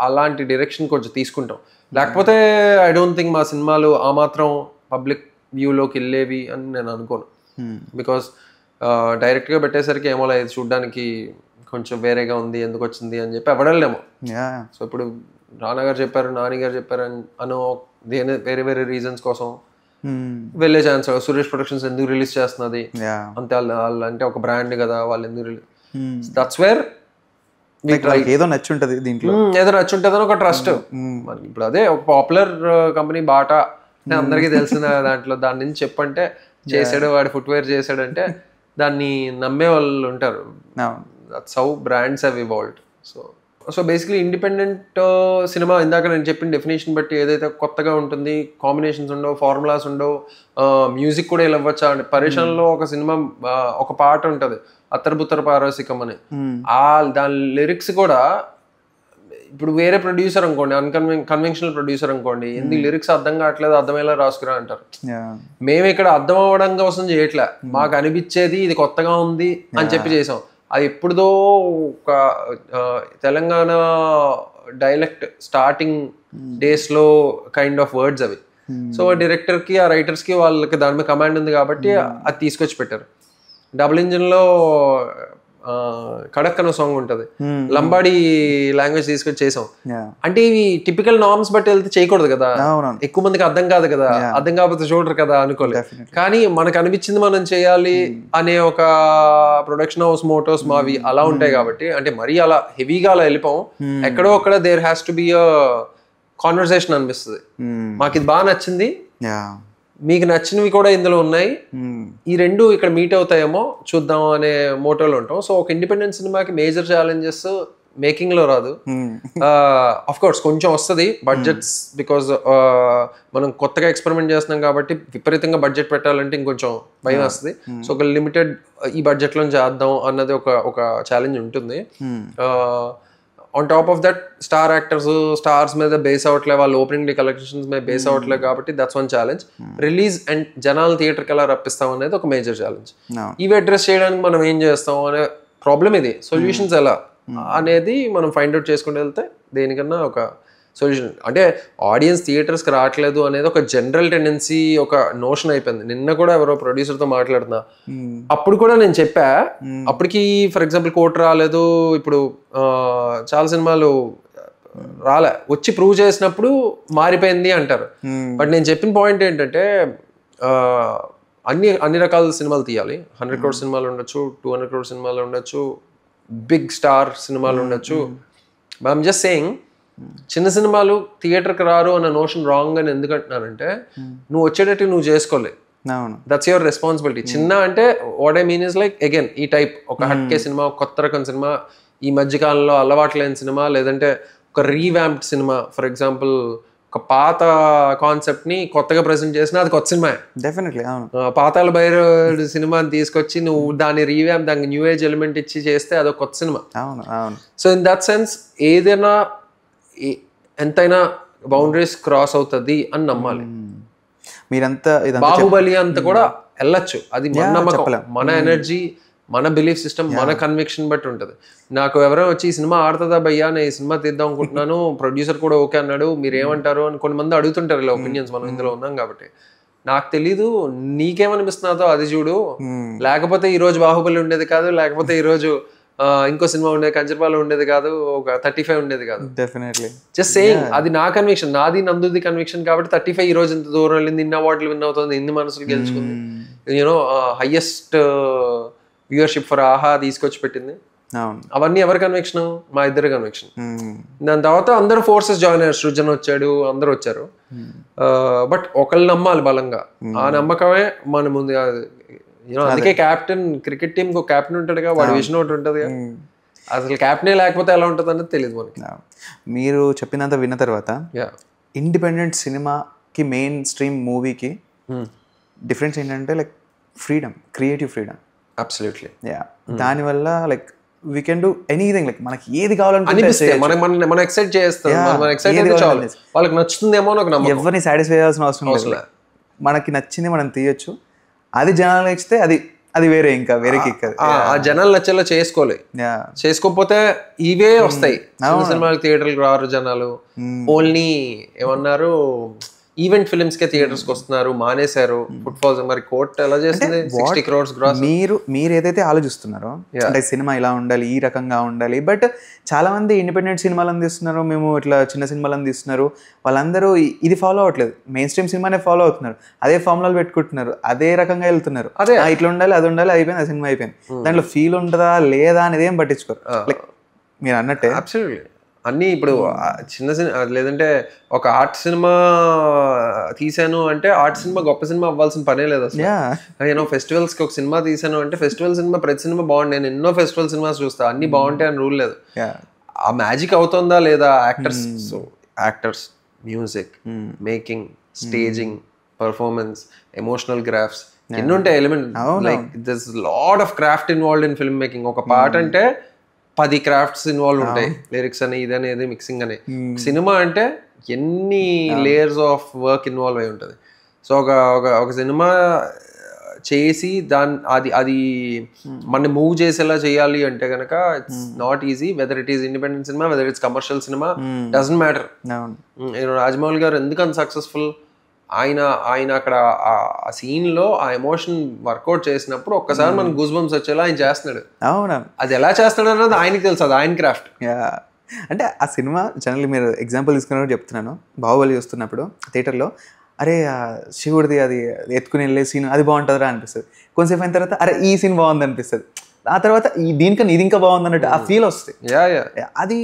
అలాంటి డైరెక్షన్ కొంచెం తీసుకుంటాం. లేకపోతే ఐ డోంట్ థింక్ మా సినిమాలు ఆ మాత్రం పబ్లిక్ వ్యూలోకి వెళ్ళేవి అని నేను అనుకోను. బికాస్ డైరెక్ట్గా పెట్టేసరికి ఏమో లేదు చూడ్డానికి కొంచెం వేరేగా ఉంది ఎందుకు వచ్చింది అని చెప్పి ఎవడలేమో. సో ఇప్పుడు రానా గారు చెప్పారు, నాని గారు చెప్పారు అనో వేరే వేరే రీజన్స్ కోసం వెళ్ళే ఛాన్స్. సురేష్ ప్రొడక్షన్స్ ఎందుకు రిలీజ్ చేస్తున్నది అంతే, వాళ్ళు అంటే ఒక బ్రాండ్ కదా, వాళ్ళు ఎందుకు రిలీజ్, దట్స్ వేర్ ఏదో నచ్చుంటది దీంట్లో, ఏదో నచ్చుంటది అని ఒక ట్రస్ట్. ఇప్పుడు అదే ఒక పాపులర్ కంపెనీ బాటా అందరికీ తెలిసిన దాంట్లో దాని నుంచి చెప్పంటే చేసాడు, వాడు ఫుట్వేర్ చేసాడంటే దాన్ని నమ్మే వాళ్ళు ఉంటారు. That's how brands have evolved. So basically independent cinema ఇందాక నేను చెప్పిన డెఫినేషన్ బట్టి ఏదైతే కొత్తగా ఉంటుంది, కాంబినేషన్స్ ఉండవు, ఫార్ములాస్ ఉండవు, మ్యూజిక్ కూడా ఇలా ఇవ్వచ్చా అంటే పరేషన్లో ఒక సినిమా ఒక పాట ఉంటుంది అత్తరబుత్తర పారసికం అని, దాని లిరిక్స్ కూడా ఇప్పుడు వేరే ప్రొడ్యూసర్ అనుకోండి, కన్వెన్షనల్ ప్రొడ్యూసర్ అనుకోండి, ఎందుకు లిరిక్స్ అర్థం కావట్లేదు అర్థమయ్యేలా రాసుకురా అంటారు. మేము ఇక్కడ అర్థం అవ్వడం కోసం చేయట్లే, మాకు అనిపించేది ఇది కొత్తగా ఉంది అని చెప్పి చేసాం. అది ఎప్పుడుదో ఒక తెలంగాణ డైలెక్ట్ స్టార్టింగ్ డేస్లో కైండ్ ఆఫ్ వర్డ్స్ అవి. సో డైరెక్టర్కి ఆ రైటర్స్కి వాళ్ళకి దాని మీద కమాండ్ ఉంది కాబట్టి అది తీసుకొచ్చి పెట్టారు. డబుల్ ఇంజిన్లో కడక్ అనే సాంగ్ ఉంటుంది, లంబాడీ లాంగ్వేజ్ తీసుకొచ్చి చేసాం. అంటే ఇవి టిపికల్ నార్మ్స్ బట్టి వెళ్తే చేయకూడదు కదా, ఎక్కువ మందికి అర్థం కాదు కదా, అర్థం కాకపోతే చూడరు కదా అనుకోలేదు. కానీ మనకు అనిపించింది మనం చేయాలి అనే ఒక ప్రొడక్షన్ హౌస్ మోటోస్ మావి అలా ఉంటాయి కాబట్టి, అంటే మరీ అలా హెవీగా అలా వెళ్ళిపోం. ఎక్కడో అక్కడ there has to be a conversation అనిపిస్తుంది. మాకు ఇది బాగా నచ్చింది, మీకు నచ్చినవి కూడా ఇందులో ఉన్నాయి, ఈ రెండు ఇక్కడ మీట్ అవుతాయేమో చూద్దాం అనే మోటోలో ఉంటాం. సో ఒక ఇండిపెండెంట్ సినిమాకి మేజర్ ఛాలెంజెస్ మేకింగ్ లో రాదు. అఫ్ కోర్స్ కొంచెం వస్తుంది బడ్జెట్స్, బికాజ్ మనం కొత్తగా ఎక్స్పెరిమెంట్ చేస్తున్నాం కాబట్టి విపరీతంగా బడ్జెట్ పెట్టాలంటే ఇంకొంచెం భయం వస్తుంది. సో ఒక లిమిటెడ్ ఈ బడ్జెట్ లో చేద్దాం అన్నది ఒక ఛాలెంజ్ ఉంటుంది. On top of that star actors stars మీద బేస్ అవట్లే, వాళ్ళు ఓపెనింగ్ డే కలెక్షన్స్ మీద బేస్ అవట్లే కాబట్టి that's one challenge. Release and జనాలు థియేటర్కి ఎలా రప్పిస్తాం అనేది ఒక మేజర్ ఛాలెంజ్. ఇవి అడ్రస్ చేయడానికి మనం ఏం చేస్తాం అనే ప్రాబ్లం ఇది. సొల్యూషన్స్ ఎలా అనేది మనం ఫైండ్ అవుట్ చేసుకుంటూ వెళ్తే దేనికన్నా ఒక సొల్యూషన్. అంటే ఆడియన్స్ థియేటర్స్కి రావట్లేదు అనేది ఒక జనరల్ టెండెన్సీ, ఒక నోషన్ అయిపోయింది. నిన్న కూడా ఎవరో ప్రొడ్యూసర్తో మాట్లాడుతున్నా, అప్పుడు కూడా నేను చెప్పా, అప్పటికి ఫర్ ఎగ్జాంపుల్ కోట్ రాలేదు, ఇప్పుడు చాలా సినిమాలు రాలే, వచ్చి ప్రూవ్ చేసినప్పుడు మారిపోయింది అంటారు. బట్ నేను చెప్పిన పాయింట్ ఏంటంటే అన్ని రకాల సినిమాలు తీయాలి. 100 crore సినిమాలు ఉండొచ్చు, 200 crore సినిమాలు ఉండొచ్చు, బిగ్ స్టార్ సినిమాలు ఉండొచ్చు. ఐఎమ్ జస్ట్ సేయింగ్ చిన్న సినిమాలు థియేటర్కి రారు అన్న నోషన్ రాంగ్ అని ఎందుకు అంటున్నానంటే, నువ్వు వచ్చేటట్టు నువ్వు చేసుకోలే, దట్స్ యువర్ రెస్పాన్సిబిలిటీ. చిన్న అంటే what I mean is like again ఈ టైప్ ఒక హట్కే సినిమా, కొత్త రకం సినిమా, ఈ మధ్యకాలంలో అలవాటు లేని సినిమా, లేదంటే ఒక రీవ్యాంప్డ్ సినిమా. ఫర్ ఎగ్జాంపుల్ ఒక పాత కాన్సెప్ట్ ని కొత్తగా ప్రెజెంట్ చేసినా అది కొత్త సినిమా. డెఫినెట్లీ పాతాళ భైరవుడు సినిమాని తీసుకొచ్చి నువ్వు దాన్ని రీవ్యాంప్, దానికి న్యూ ఏజ్ ఎలిమెంట్ ఇచ్చి చేస్తే అదొక కొత్త cinema. So in that sense ఏదైనా ఎంతైనా బౌండరీస్ క్రాస్ అవుతుంది అని నమ్మాలి. మీరంతా బాహుబలి అంతా కూడా వెళ్ళచ్చు, అది మన నమ్మకం, మన ఎనర్జీ, మన బిలీఫ్ సిస్టమ్, మన కన్విక్షన్ బట్టి ఉంటుంది. నాకు ఎవరైనా వచ్చి ఈ సినిమా ఆడుతుందా భయ్యా, నేను ఈ సినిమా తీద్దాం అనుకుంటున్నాను, ప్రొడ్యూసర్ కూడా ఓకే అన్నాడు, మీరు ఏమంటారు అని కొంతమంది అడుగుతుంటారు ఇలా ఒపీనియన్స్. మనం ఇందులో ఉన్నాం కాబట్టి నాకు తెలీదు, నీకేమనిపిస్తున్నాదో అది చూడు, లేకపోతే ఈ రోజు బాహుబలి ఉండేది కాదు, లేకపోతే ఈ రోజు ఇంకో సినిమా ఉండేది, కంచర్పాల ఉండేది కాదు, ఒక 35 ఉండేది కాదు. డెఫినెట్లీ జస్ట్ సేయింగ్, అది నా కన్విక్షన్, నాది నందుది కన్విక్షన్ కాబట్టి 35 ఈ రోజు ఇంత దూరం వెళ్ళింది, ఇన్ని అవార్డులు విన్ అవుతుంది, ఇన్ని మనసులు గెలుచుకుంది, యూనో హైయెస్ట్ వ్యూవర్షిప్ ఫర్ ఆహా తీసుకొచ్చి పెట్టింది. అవన్నీ ఎవరి కన్విక్షన్? మా ఇద్దరు కన్విక్షన్. దాని తర్వాత అందరూ ఫోర్సెస్ జాయిన్ అయ్యారు, సృజన్ వచ్చాడు, అందరూ వచ్చారు. బట్ ఒకళ్ళు నమ్మాలి బలంగా, ఆ నమ్మకమే మన ముందు. అందుకే క్యాప్టెన్, క్రికెట్ టీమ్ కు క్యాప్టెన్ ఉంటాడుగా, వాడి విజన్ ఒకటి ఉంటుంది. అసలు క్యాప్టెనే లేకపోతే ఎలా ఉంటుంది అనేది తెలియదు మనకి. మీరు చెప్పినంత విన్న తర్వాత ఇండిపెండెంట్ సినిమాకి మెయిన్ స్ట్రీమ్ మూవీకి డిఫరెన్స్ ఏంటంటే like freedom, creative freedom. Absolutely దానివల్ల like we can do anything, like మనకి ఏది కావాలంటే మనం ఎక్సైట్ చేస్తాం, వాళ్ళకి నచ్చుతుందేమో నాకు నమ్మకం. ఎవరిని సాటిస్ఫై చేయాల్సిన అవసరం లేదు, మనకి నచ్చింది మనం తీయొచ్చు. అది జనాలు నచ్చితే అది వేరే, ఇంకా వేరే కిక్. ఆ జనాలు నచ్చేలా చేసుకోకపోతే ఇవే వస్తాయి. సినిమాలు థియేటర్లకు రారు జనాలు, ఓన్లీ ఏమన్నారు ఈవెంట్ ఫిల్మ్స్ కే థియేటర్స్ కి వస్తున్నారు, మానేశారు. ఫుట్ ఫాల్స్ మరి కోర్ట్ ఎలా చేస్తుంది 60 crores గ్రాస్. మీరు ఏదైతే ఆలోచిస్తున్నారో అంటే సినిమా ఇలా ఉండాలి, ఈ రకంగా ఉండాలి, బట్ చాలా మంది ఇండిపెండెంట్ సినిమాలు అందిస్తున్నారు, మేము ఇట్లా చిన్న సినిమాలు అందిస్తున్నారు, వాళ్ళందరూ ఇది ఫాలో అవ్వట్లేదు, మెయిన్ స్ట్రీమ్ సినిమానే ఫాలో అవుతున్నారు, అదే ఫార్ములాలు పెట్టుకుంటున్నారు, అదే రకంగా వెళ్తున్నారు. ఇట్లా ఉండాలి, అది ఉండాలి, అయిపోయింది, ఆ సినిమా అయిపోయింది. దాంట్లో ఫీల్ ఉంటుందా లేదా అనేది ఏం పట్టించుకోరు. లైక్ మీరు అన్నట్టే అబ్సల్యూట్లీ అన్నీ ఇప్పుడు చిన్న సినిమా లేదంటే ఒక ఆర్ట్ సినిమా తీసాను అంటే ఆర్ట్ సినిమా గొప్ప సినిమా అవ్వాల్సిన పనే లేదు అసలు. నేను ఫెస్టివల్స్కి ఒక సినిమా తీసాను అంటే ఫెస్టివల్ సినిమా ప్రతి సినిమా బాగుంది, నేను ఎన్నో ఫెస్టివల్ సినిమాస్ చూస్తా, అన్ని బాగుంటాయి అని రూల్ లేదు. ఆ మ్యాజిక్ అవుతుందా లేదా actors, music, making, staging, performance, emotional graphs, ఎన్ని ఉంటాయి element. Like this lot of craft involved in film making. ఒక పాట అంటే 10 క్రాఫ్ట్స్ ఇన్వాల్వ్ ఉంటాయి, లిరిక్స్ అని, ఇదని, ఇది మిక్సింగ్ అని. సినిమా అంటే ఎన్ని లేయర్స్ ఆఫ్ వర్క్ ఇన్వాల్వ్ అయి ఉంటుంది. సో ఒక సినిమా చేసి అది మన మూవ్ చేసేలా చేయాలి అంటే కనుక it's not easy. Weather it is independent cinema, whether it's commercial cinema, doesn't matter. Rajamouli గారు ఎందుకు అంత సక్సెస్ఫుల్, ఆయన అక్కడ ఆ సీన్ లో ఆ ఎమోషన్ వర్కౌట్ చేసినప్పుడు ఒక్కసారి మనకు గూస్ బంప్స్ వచ్చేలా ఆయన చేస్తున్నాడు. అవునా, అది ఎలా చేస్తాడు అన్నది ఆయనకి తెలుసు, అది ఆయన క్రాఫ్ట్. అంటే ఆ సినిమా జనరల్లీ మీరు ఎగ్జాంపుల్ తీసుకున్నప్పుడు చెప్తున్నాను, బాహుబలి చూస్తున్నప్పుడు థియేటర్లో అరే శివుడిది అది ఎత్తుకుని వెళ్ళే సీన్ అది బాగుంటుందిరా అనిపిస్తుంది. కొంతసేపు అయిన తర్వాత అరే ఈ సీన్ బాగుంది అనిపిస్తుంది, ఆ తర్వాత దీనికన్నా ఇది ఇంకా బాగుంది అన్నట్టు ఆ ఫీల్ వస్తుంది. అది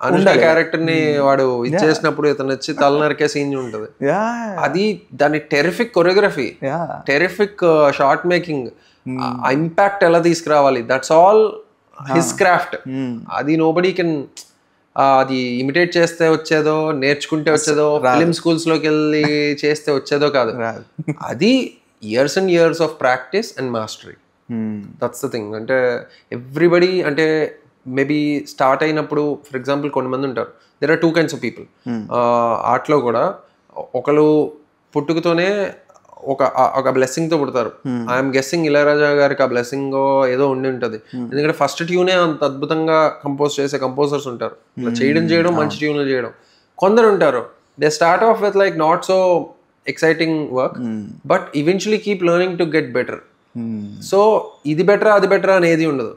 అనుష్క క్యారెక్టర్ ని వాడు ఇచ్చేసినప్పుడు ఇతను వచ్చి తల నరికే సీన్ ఉంటది, అది దాని terrific choreography, terrific short making, impact ఎలా తీసుకురావాలి, దట్స్ ఆల్ హిస్ క్రాఫ్ట్. అది నోబడీ కెన్ అది ఇమిటేట్ చేస్తే వచ్చేదో, నేర్చుకుంటే వచ్చేదో, ఫిలిం స్కూల్స్ లోకి వెళ్ళి చేస్తే వచ్చేదో కాదు. అది years and years of practice and mastery. That's the thing. అంటే ఎవ్రీబడి అంటే మేబీ స్టార్ట్ అయినప్పుడు ఫర్ ఎగ్జాంపుల్ కొంతమంది ఉంటారు, there are 2 kinds of people ఆర్ట్లో కూడా. ఒకరు పుట్టుకతోనే ఒక బ్లెస్సింగ్తో పుడతారు. ఐఎమ్ గెస్సింగ్ ఇళయరాజా గారికి ఆ బ్లెస్సింగ్ ఏదో ఉండి ఉంటుంది, ఎందుకంటే ఫస్ట్ ట్యూనే అంత అద్భుతంగా కంపోజ్ చేసే కంపోజర్స్ ఉంటారు, ఇట్లా చేయడం మంచి ట్యూన్లు చేయడం. కొందరు ఉంటారు they start of with like not so exciting work, but eventually keep learning to get better. So ఇది బెటరా అది బెటరా అనేది ఉండదు,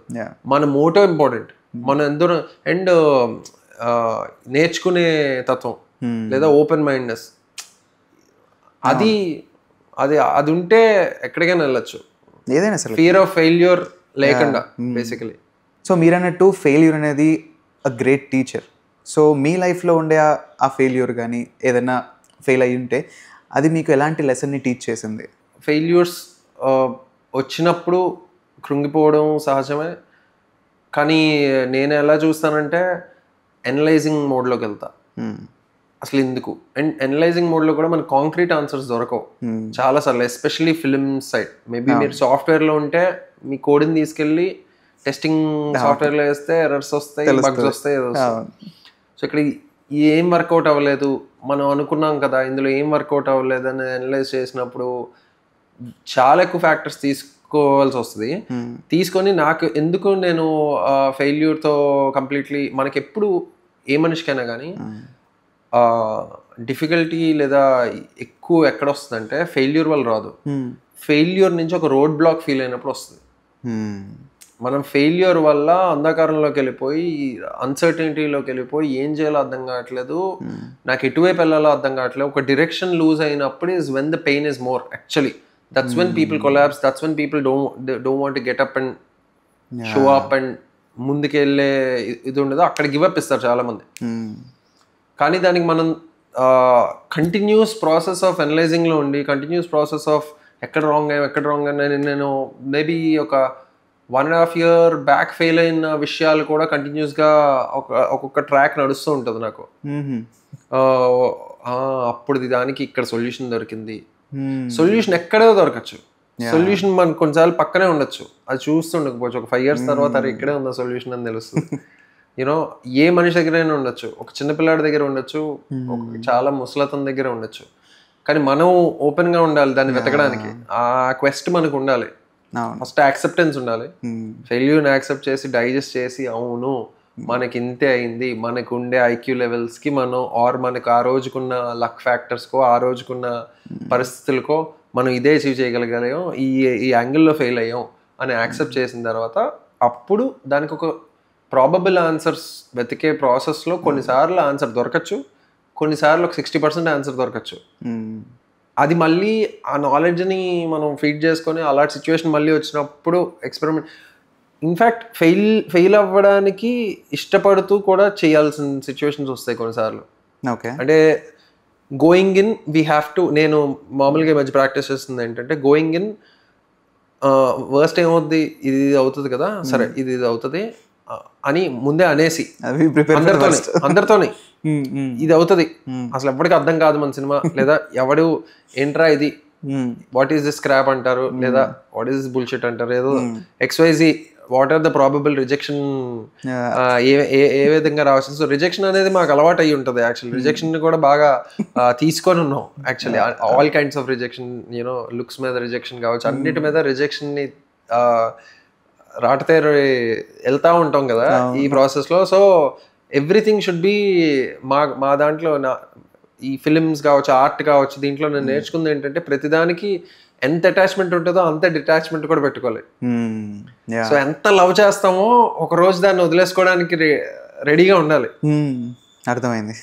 మన మోటో ఇంపార్టెంట్, మన ఎందరో అండ్ నేర్చుకునే తత్వం లేదా ఓపెన్ మైండ్నెస్, అది అది అది ఉంటే ఎక్కడికైనా వెళ్ళచ్చు, ఏదైనా సరే. ఫియర్ ఆఫ్ ఫెయిల్యూర్ లేకుండా బేసికలీ. సో మీరు అన్నట్టు ఫెయిల్యూర్ అనేది అ గ్రేట్ టీచర్. సో మీ లైఫ్లో ఉండే ఆ ఫెయిల్యూర్ కానీ ఏదైనా ఫెయిల్ అయ్యి ఉంటే అది మీకు ఎలాంటి లెసన్ని టీచ్ చేసింది? ఫెయిల్యూర్స్ వచ్చినప్పుడు కృంగిపోవడం సహజమే, కానీ నేను ఎలా చూస్తానంటే ఎనలైజింగ్ మోడ్లోకి వెళ్తా. అసలు ఎందుకు, అండ్ ఎనలైజింగ్ మోడ్లో కూడా మనకు కాంక్రీట్ ఆన్సర్స్ దొరకవు చాలాసార్లు, ఎస్పెషల్లీ ఫిల్మ్ సైడ్. మేబీ మీరు సాఫ్ట్వేర్లో ఉంటే మీ కోడ్ని తీసుకెళ్ళి టెస్టింగ్ సాఫ్ట్వేర్లో వేస్తే ఎర్రర్స్ వస్తాయి, బగ్స్ వస్తాయి, ఏదో వస్తాయి. సో ఇక్కడ ఏం వర్కౌట్ అవ్వలేదు, మనం అనుకున్నాం కదా ఇందులో ఏం వర్కౌట్ అవ్వలేదు అని అనలైజ్ చేసినప్పుడు చాలా ఎక్కువ ఫ్యాక్టర్స్ తీసుకోవాల్సి వస్తుంది. తీసుకొని నాకు ఎందుకు నేను ఫెయిల్యూర్తో కంప్లీట్లీ, మనకి ఎప్పుడు ఏ మనిషికైనా కానీ డిఫికల్టీ లేదా ఎక్కువ ఎక్కడ వస్తుందంటే ఫెయిల్యూర్ వల్ల రాదు, ఫెయిల్యూర్ నుంచి ఒక రోడ్ బ్లాక్ ఫీల్ అయినప్పుడు వస్తుంది. మనం ఫెయిల్యూర్ వల్ల అంధకారంలోకి వెళ్ళిపోయి అన్సర్టనిటీలోకి వెళ్ళిపోయి ఏం చేయాలో అర్థం కావట్లేదు, నాకు ఎటువైపు వెళ్ళాలో అర్థం కావట్లేదు, ఒక డైరెక్షన్ లూజ్ అయినప్పుడు is when the pain is more actually. That's when people collapse. That's when people don't want to get up and show up and ముందుకెళ్ళే ఇది ఉండదు, అక్కడ గివ్ అప్ ఇస్తారు చాలా మంది. కానీ దానికి మనం కంటిన్యూస్ ప్రాసెస్ ఆఫ్ అనలైజింగ్లో ఉండి, కంటిన్యూస్ ప్రాసెస్ ఆఫ్ ఎక్కడ రాంగ్ అయ్యా నేను మేబీ ఒక 1.5 year బ్యాక్ ఫెయిల్ అయిన విషయాలు కూడా కంటిన్యూస్గా ఒక్కొక్క ట్రాక్ నడుస్తూ ఉంటుంది నాకు. అప్పుడు దానికి ఇక్కడ సొల్యూషన్ దొరికింది, సొల్యూషన్ ఎక్కడో దొరకచ్చు, సొల్యూషన్ మనకు కొన్నిసార్లు పక్కనే ఉండొచ్చు, అది చూస్తుండకపోవచ్చు, ఒక 5 years తర్వాత అరే ఇక్కడే ఉందా సొల్యూషన్ అని తెలుస్తుంది. యూనో ఏ మనిషి దగ్గరైనా ఉండొచ్చు, ఒక చిన్నపిల్లాడి దగ్గర ఉండొచ్చు, చాలా ముసలతన దగ్గర ఉండొచ్చు, కానీ మనం ఓపెన్ గా ఉండాలి దాన్ని వెతకడానికి. ఆ క్వెస్ట్ మనకు ఉండాలి. ఫస్ట్ యాక్సెప్టెన్స్ ఉండాలి. ఫెయిల్యూర్ని యాక్సెప్ట్ చేసి డైజెస్ట్ చేసి అవును మనకి ఇంతే అయింది, మనకు ఉండే ఐక్యూ లెవెల్స్కి మనం మనకు ఆ రోజుకున్న లక్ ఫ్యాక్టర్స్కో ఆ రోజుకున్న పరిస్థితులకో మనం ఇదే అచీవ్ చేయగలిగాం, ఈ యాంగిల్లో ఫెయిల్ అయ్యాం అని యాక్సెప్ట్ చేసిన తర్వాత అప్పుడు దానికి ఒక ప్రాబబుల్ ఆన్సర్స్ వెతికే ప్రాసెస్లో కొన్నిసార్లు ఆన్సర్ దొరకచ్చు, కొన్నిసార్లు ఒక 60% ఆన్సర్ దొరకచ్చు. అది మళ్ళీ ఆ నాలెడ్జ్ని మనం ఫీడ్ చేసుకొని అలాంటి సిచ్యువేషన్ మళ్ళీ వచ్చినప్పుడు ఎక్స్పెరిమెంట్. ఇన్ఫ్యాక్ట్ ఫెయిల్ అవ్వడానికి ఇష్టపడుతూ కూడా చేయాల్సిన సిచ్యువేషన్స్ వస్తాయి కొన్నిసార్లు. ఓకే, అంటే going in we have to, నేను మామూలుగా ఈ మధ్య ప్రాక్టీస్ చేస్తుంది ఏంటంటే గోయింగ్ ఇన్ వర్స్ట్ ఏమవుద్ది, ఇది అవుతుంది కదా సరే ఇది అవుతుంది అని ముందే అనేసి అందరితోనే ఇది అవుతుంది అసలు ఎప్పటికీ అర్థం కాదు మన సినిమా, లేదా ఎవడు ఏంట్రా ఇది వాట్ ఈస్ దిస్ స్క్రాప్ అంటారు, లేదా వాట్ ఈస్ దిస్ బుల్షిట్ అంటారు, ఏదో XYZ what are the probable rejection ఏ విధంగా రావచ్చు. సో రిజెక్షన్ అనేది మాకు అలవాటు అయ్యి ఉంటుంది. యాక్చువల్లీ రిజెక్షన్ కూడా బాగా తీసుకొని ఉన్నాం. Actually all kinds of rejection, you know looks మీద రిజెక్షన్ కావచ్చు, అన్నిటి మీద రిజెక్షన్ని రాటతే వెళ్తా ఉంటాం కదా ఈ ప్రాసెస్లో. సో ఎవ్రీథింగ్ షుడ్ బి మా దాంట్లో ఈ ఫిలిమ్స్ కావచ్చు, ఆర్ట్ కావచ్చు, దీంట్లో నేను నేర్చుకుంది ఏంటంటే ప్రతిదానికి ఎంత అటాచ్మెంట్ ఉంటుందో అంత డిటాచ్మెంట్ కూడా పెట్టుకోవాలి. సో ఎంత లవ్ చేస్తామో ఒక రోజు దాన్ని వదిలేసుకోవడానికి రెడీగా ఉండాలి. అర్థమైంది.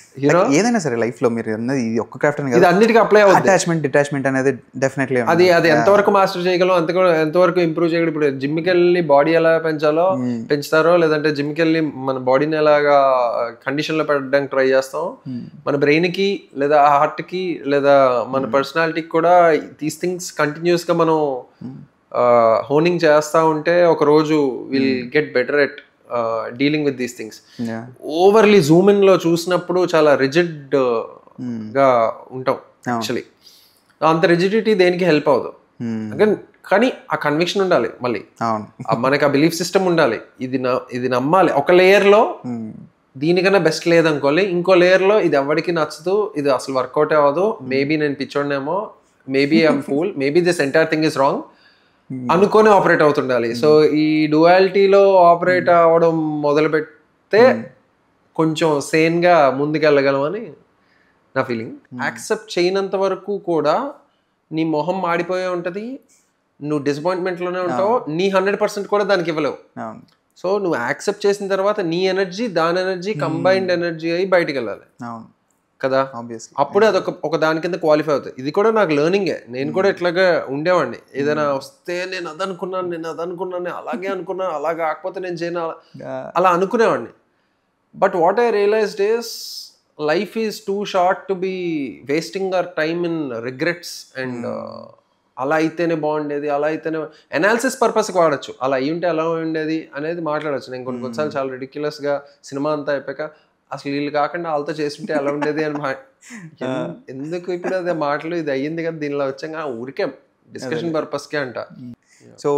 ఏదైనా సరే లైఫ్ లో మీరు అన్నది ఇది ఒక్క క్రాఫ్ట్ అని ఇది అన్నిటికీ అప్లై అవుతుంది. అటాచ్మెంట్ అనేది డెఫినెట్లీ అది ఎంతవరకు మాస్టర్ చేయగలం ఎంతవరకు ఇంప్రూవ్ చేయగలం. ఇప్పుడు జిమ్కి వెళ్ళి బాడీ ఎలా పెంచాలో పెంచుతారో, లేదంటే జిమ్కి వెళ్ళి మన బాడీని ఎలాగా కండిషన్ లో పెట్టడానికి ట్రై చేస్తాం, మన బ్రెయిన్ కి లేదా హార్ట్ కి లేదా మన పర్సనాలిటీకి కూడా దీస్ థింగ్స్ కంటిన్యూస్ గా మనం హోనింగ్ చేస్తా ఉంటే ఒక రోజు will get better at dealing with these things. Overly Zoom in లో చూసినప్పుడు చాలా రిజిడ్ గా ఉంటాం. యాక్చువల్లీ అంత రిజిడిటీ దేనికి హెల్ప్ అవ్వదు. కానీ ఆ కన్విక్షన్ ఉండాలి, మళ్ళీ మనకి ఆ బిలీఫ్ సిస్టమ్ ఉండాలి, ఇది నమ్మాలి. ఒక లేయర్ లో దీనికన్నా బెస్ట్ లేదనుకోవాలి, ఇంకో లేయర్ లో ఇది ఎవరికి నచ్చదు, ఇది అసలు వర్కౌట్ అవ్వదు, మేబీ నేను పిచ్చోడేమో, maybe I'm fool, maybe this entire thing is wrong అనుకొని ఆపరేట్ అవుతుండాలి. సో ఈ డ్యువాలిటీలో ఆపరేట్ అవ్వడం మొదలు పెడితే కొంచెం సేన్గా ముందుకెళ్ళగలమని నా ఫీలింగ్. యాక్సెప్ట్ చేయనంత వరకు కూడా నీ మొహం మాడిపోయే ఉంటుంది, నువ్వు డిసప్పాయింట్మెంట్లోనే ఉంటావు, నీ 100% కూడా దానికి ఇవ్వలేవు. సో నువ్వు యాక్సెప్ట్ చేసిన తర్వాత నీ ఎనర్జీ దాని ఎనర్జీ కంబైన్డ్ ఎనర్జీ అయ్యి బయటికి వెళ్ళాలి కదా. అప్పుడే అదొక ఒక దాని కింద క్వాలిఫై అవుతుంది. ఇది కూడా నాకు లెర్నింగే. నేను కూడా ఇట్లాగా ఉండేవాడిని. ఏదైనా వస్తే నేను అదనుకున్నాను అలాగే అనుకున్నాను, అలా కాకపోతే నేను చేయను అలా అనుకునేవాడిని. But what I realised is life is too short to be wasting our time in regrets and అలా అయితేనే బాగుండేది, అలా అయితేనే అనాలిసిస్ పర్పస్కి వాడచ్చు, అలా అయ్యి ఉంటే ఎలా ఉండేది అనేది మాట్లాడచ్చు. నేను కొన్నిసార్లు చాలా రిడిక్యులస్గా సినిమా అంతా అయిపోయాక అసలు వీళ్ళు కాకుండా వాళ్ళతో చేస్తుంటే ఎలా ఉండేది అని ఎందుకు ఇప్పుడు అదే మాటలు, ఇది అయ్యింది కదా దీనిలో వచ్చాక ఊరికే డిస్కషన్ పర్పస్కే అంట. సో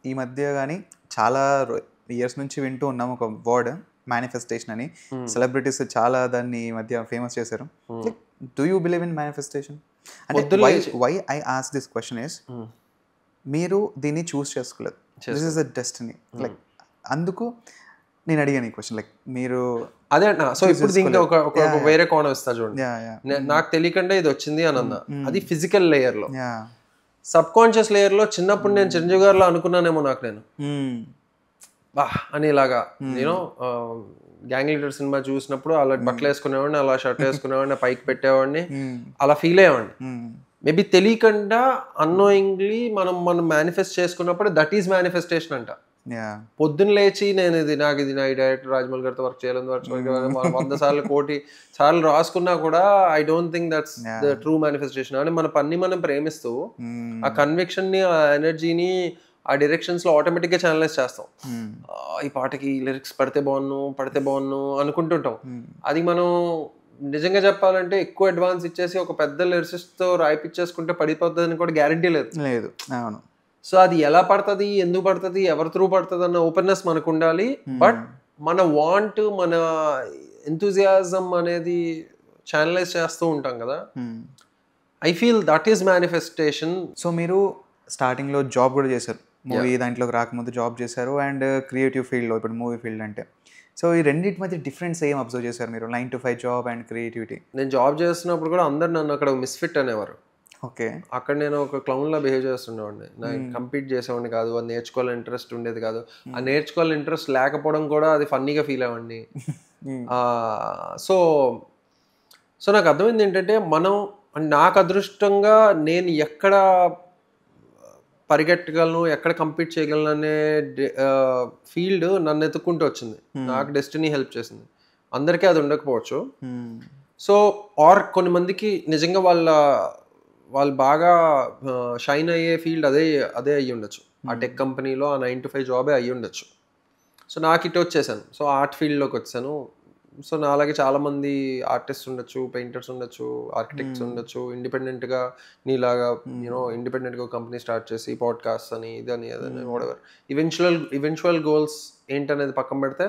ఈ మధ్య కానీ చాలా ఇయర్స్ నుంచి వింటూ ఉన్నాం ఒక వర్డ్ మేనిఫెస్టేషన్ అని. సెలబ్రిటీస్ చాలా దాన్ని ఈ మధ్య ఫేమస్ చేశారు. Do you believe in manifestation? అంటే why I ask this question is, మీరు దీన్ని చూస్ చేసుకోలేదు, this is a destiny. Like అందుకు నేను అడిగాను ఈ క్వశ్చన్. లైక్ మీరు అదే అన్న. సో ఇప్పుడు దీనికి ఒక వేరే కోణం ఇస్తా చూడండి. నాకు తెలియకుండా ఇది వచ్చింది అని అన్నా, అది ఫిజికల్ లేయర్ లో. సబ్ కాన్షియస్ లేయర్ లో చిన్నప్పుడు నేను చిరంజీవి గారిలో అనుకున్నానేమో నాకు నేను బా అని ఇలాగా, నేను గ్యాంగ్ లీడర్ సినిమా చూసినప్పుడు అలా బట్టలు వేసుకునేవాడిని, అలా షర్ట్ వేసుకునేవాడిని, పైకి పెట్టేవాడిని, అలా ఫీల్ అయ్యేవాడిని. మేబీ తెలియకుండా అన్నోయింగ్లీ మనం మేనిఫెస్ట్ చేసుకున్నప్పుడు దట్ ఈజ్ మేనిఫెస్టేషన్ అంట. పొద్దున్న లేచి నేను ఇది నా డైరెక్టర్ రాజమౌళి గారితో వర్క్ చేయాలని 100 సార్లు కోటి సార్లు రాసుకున్నా కూడా I don't think that's the true manifestation. అని మన పని మనం ప్రేమిస్తూ ఆ కన్విక్షన్ ని, ఆ ఎనర్జీని ఆ డైరెక్షన్స్ లో ఆటోమేటిక్ గా ఛానలైజ్ చేస్తాం. ఈ పాటకి లిరిక్స్ పడితే బాగున్ను అనుకుంటుంటాం. అది మనం నిజంగా చెప్పాలంటే ఎక్కువ అడ్వాన్స్ ఇచ్చేసి ఒక పెద్ద లిరిసిస్ట్ తో రాయిపిచ్చేసుకుంటే పడిపోతుంది అని కూడా గ్యారంటీ లేదు. అవును. సో అది ఎలా పడుతుంది, ఎందుకు పడుతుంది, ఎవరి త్రూ పడుతుంది అన్న ఓపెన్నెస్ మనకు ఉండాలి. బట్ మన వాంట్, మన ఎంతూజియాజం అనేది ఛానలైజ్ చేస్తూ ఉంటాం కదా. I feel that is manifestation. So మీరు స్టార్టింగ్లో జాబ్ కూడా చేశారు, మూవీ దాంట్లోకి రాకముందు జాబ్ చేశారు, అండ్ క్రియేటివ్ ఫీల్డ్లో ఇప్పుడు మూవీ ఫీల్డ్ అంటే. సో ఈ రెండింటి మధ్య డిఫరెన్స్ ఏం అబ్జర్వ్ చేశారు మీరు, 9 to 5 జాబ్ అండ్ క్రియేటివిటీ? నేను జాబ్ చేస్తున్నప్పుడు కూడా అందరు నన్ను అక్కడ మిస్ఫిట్ అనేవారు. ఓకే. అక్కడ నేను ఒక క్లౌన్లా బిహేవ్ చేస్తుండేవాడిని. నాకు కంపీట్ చేసేవాడిని కాదు, అది నేర్చుకోవాలని ఇంట్రెస్ట్ ఉండేది కాదు. ఆ నేర్చుకోవాలని ఇంట్రెస్ట్ లేకపోవడం కూడా అది ఫన్నీగా ఫీల్ అవ్వండి. సో సో నాకు అర్థమైంది ఏంటంటే, నాకు అదృష్టంగా నేను ఎక్కడ పరిగెట్టగలను, ఎక్కడ కంపీట్ చేయగలను అనే ఫీల్డ్ నన్ను ఎత్తుక్కుంటూ వచ్చింది. నాకు డెస్టినీ హెల్ప్ చేసింది. అందరికీ అది ఉండకపోవచ్చు. సో ఆర్ కొన్ని మందికి నిజంగా వాళ్ళు బాగా షైన్ అయ్యే ఫీల్డ్ అదే అయ్యి ఉండొచ్చు. ఆ టెక్ కంపెనీలో ఆ 9 to 5 జాబే అయ్యి ఉండొచ్చు. సో నాకు ఇటు వచ్చేసాను. సో ఆర్ట్ ఫీల్డ్లోకి వచ్చాను. సో నా అలాగే చాలామంది ఆర్టిస్ట్ ఉండొచ్చు, పెయింటర్స్ ఉండొచ్చు, ఆర్కిటెక్ట్స్ ఉండొచ్చు, ఇండిపెండెంట్గా నీలాగా ఇండిపెండెంట్గా కంపెనీ స్టార్ట్ చేసి పాడ్కాస్ట్ అని ఇదని అదని వాటెవర్. ఈవెన్చువల్ గోల్స్ ఏంటనేది పక్కన పెడితే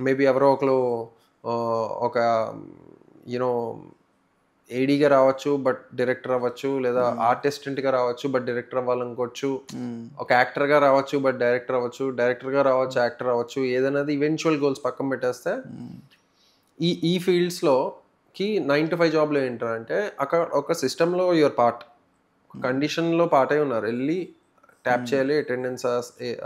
మేబీ ఎవరో ఒకరు ఒక ఏడీగా రావచ్చు బట్ డైరెక్టర్ అవ్వచ్చు, లేదా ఆర్టిస్టెంట్గా రావచ్చు బట్ డైరెక్టర్ అవ్వాలనుకోవచ్చు, ఒక యాక్టర్గా రావచ్చు బట్ డైరెక్టర్ అవ్వచ్చు, డైరెక్టర్గా రావచ్చు యాక్టర్ అవ్వచ్చు. ఏదైనాది ఈవెన్చువల్ గోల్స్ పక్కన పెట్టేస్తే ఈ ఫీల్డ్స్లోకి 9 to 5 జాబ్లో ఏంటంటే అక్కడ ఒక సిస్టంలో యువర్ పార్ట్, కండిషన్లో పార్ట్ అయి ఉన్నారు. వెళ్ళి ట్యాప్ చేయాలి, అటెండెన్స్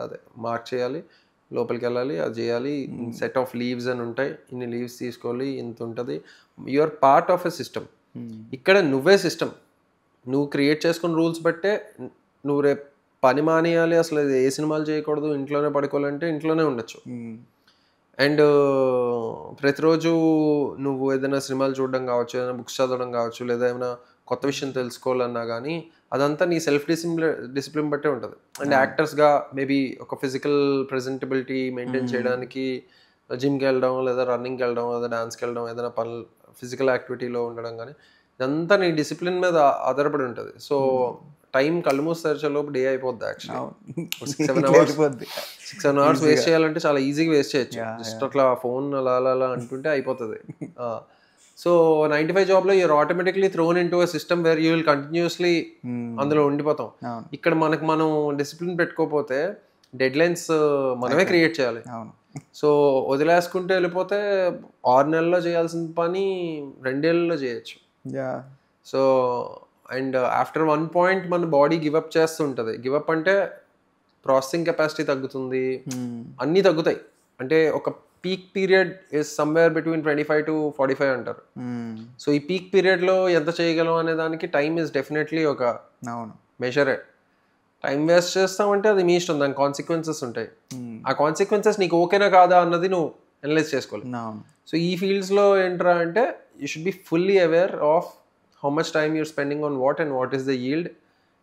అదే మార్క్ చేయాలి, లోపలికి వెళ్ళాలి, అది చేయాలి, సెట్ ఆఫ్ లీవ్స్ అని ఉంటాయి, ఇన్ని లీవ్స్ తీసుకోవాలి, ఇంత ఉంటుంది. Your part of a system. ఇక్కడ నువ్వే సిస్టమ్, నువ్వు క్రియేట్ చేసుకున్న రూల్స్ బట్టే నువ్వు రేపు పని మానేయాలి, అసలు ఏ సినిమాలు చేయకూడదు, ఇంట్లోనే పడుకోవాలంటే ఇంట్లోనే ఉండొచ్చు. అండ్ ప్రతిరోజు నువ్వు ఏదైనా సినిమాలు చూడడం కావచ్చు, ఏదైనా బుక్స్ చదవడం కావచ్చు, లేదా ఏమైనా కొత్త విషయం తెలుసుకోవాలన్నా కానీ అదంతా నీ సెల్ఫ్ డిసిప్లిన్ బట్టే ఉంటుంది. అండ్ యాక్టర్స్గా మేబీ ఒక ఫిజికల్ ప్రెజెంటబిలిటీ మెయింటైన్ చేయడానికి జిమ్కి వెళ్ళడం, లేదా రన్నింగ్కి వెళ్ళడం, లేదా డాన్స్కి వెళ్ళడం, ఏదైనా పనులు ఫిజికల్ యాక్టివిటీలో ఉండడం కానీ ఇదంతా నీ డిసిప్లిన్ మీద ఆధారపడి ఉంటుంది. సో టైం కళ్ళు మూసి తెరిచేలోపు డే అయిపోద్ది. యాక్చువల్లీ 6-7 hours వేస్ట్ చేయాలంటే చాలా ఈజీగా వేస్ట్ చేయొచ్చు. జస్ట్ అట్లా ఫోన్ అలా అంటుంటే అయిపోతుంది. సో 9 to 5 జాబ్లో you're automatically thrown into a system where you will continuously అందులో ఉండిపోతాం. ఇక్కడ మనం డిసిప్లిన్ పెట్టుకోకపోతే డెడ్ లైన్స్ మనమే క్రియేట్ చేయాలి. సో వదిలేసుకుంటే వెళ్ళిపోతే 6 నెలల్లో చేయాల్సిన పని 2 ఏళ్ళలో చేయొచ్చు. సో అండ్ ఆఫ్టర్ 1 point మన బాడీ గివప్ చేస్తుంటుంది. గివప్ అంటే ప్రాసెసింగ్ కెపాసిటీ తగ్గుతుంది, అన్నీ తగ్గుతాయి. అంటే ఒక peak period is somewhere between 25 to 45 అంటారు. సో ఈ పీక్ పీరియడ్లో ఎంత చేయగలం అనే దానికి టైమ్ ఇస్ డెఫినెట్లీ ఒక మెజరే. టైం వేస్ట్ చేస్తామంటే అది మీ ఇష్టం, దానికి కాన్సిక్వెన్సెస్ ఉంటాయి. ఆ కాన్సిక్వెన్సెస్ నీకు ఓకేనా కాదా అన్నది నువ్వు అనలైజ్ చేసుకోవాలి. సో ఈ ఫీల్డ్స్లో ఏంట్రా అంటే you should be fully aware of how much time you're spending on what and what is the yield.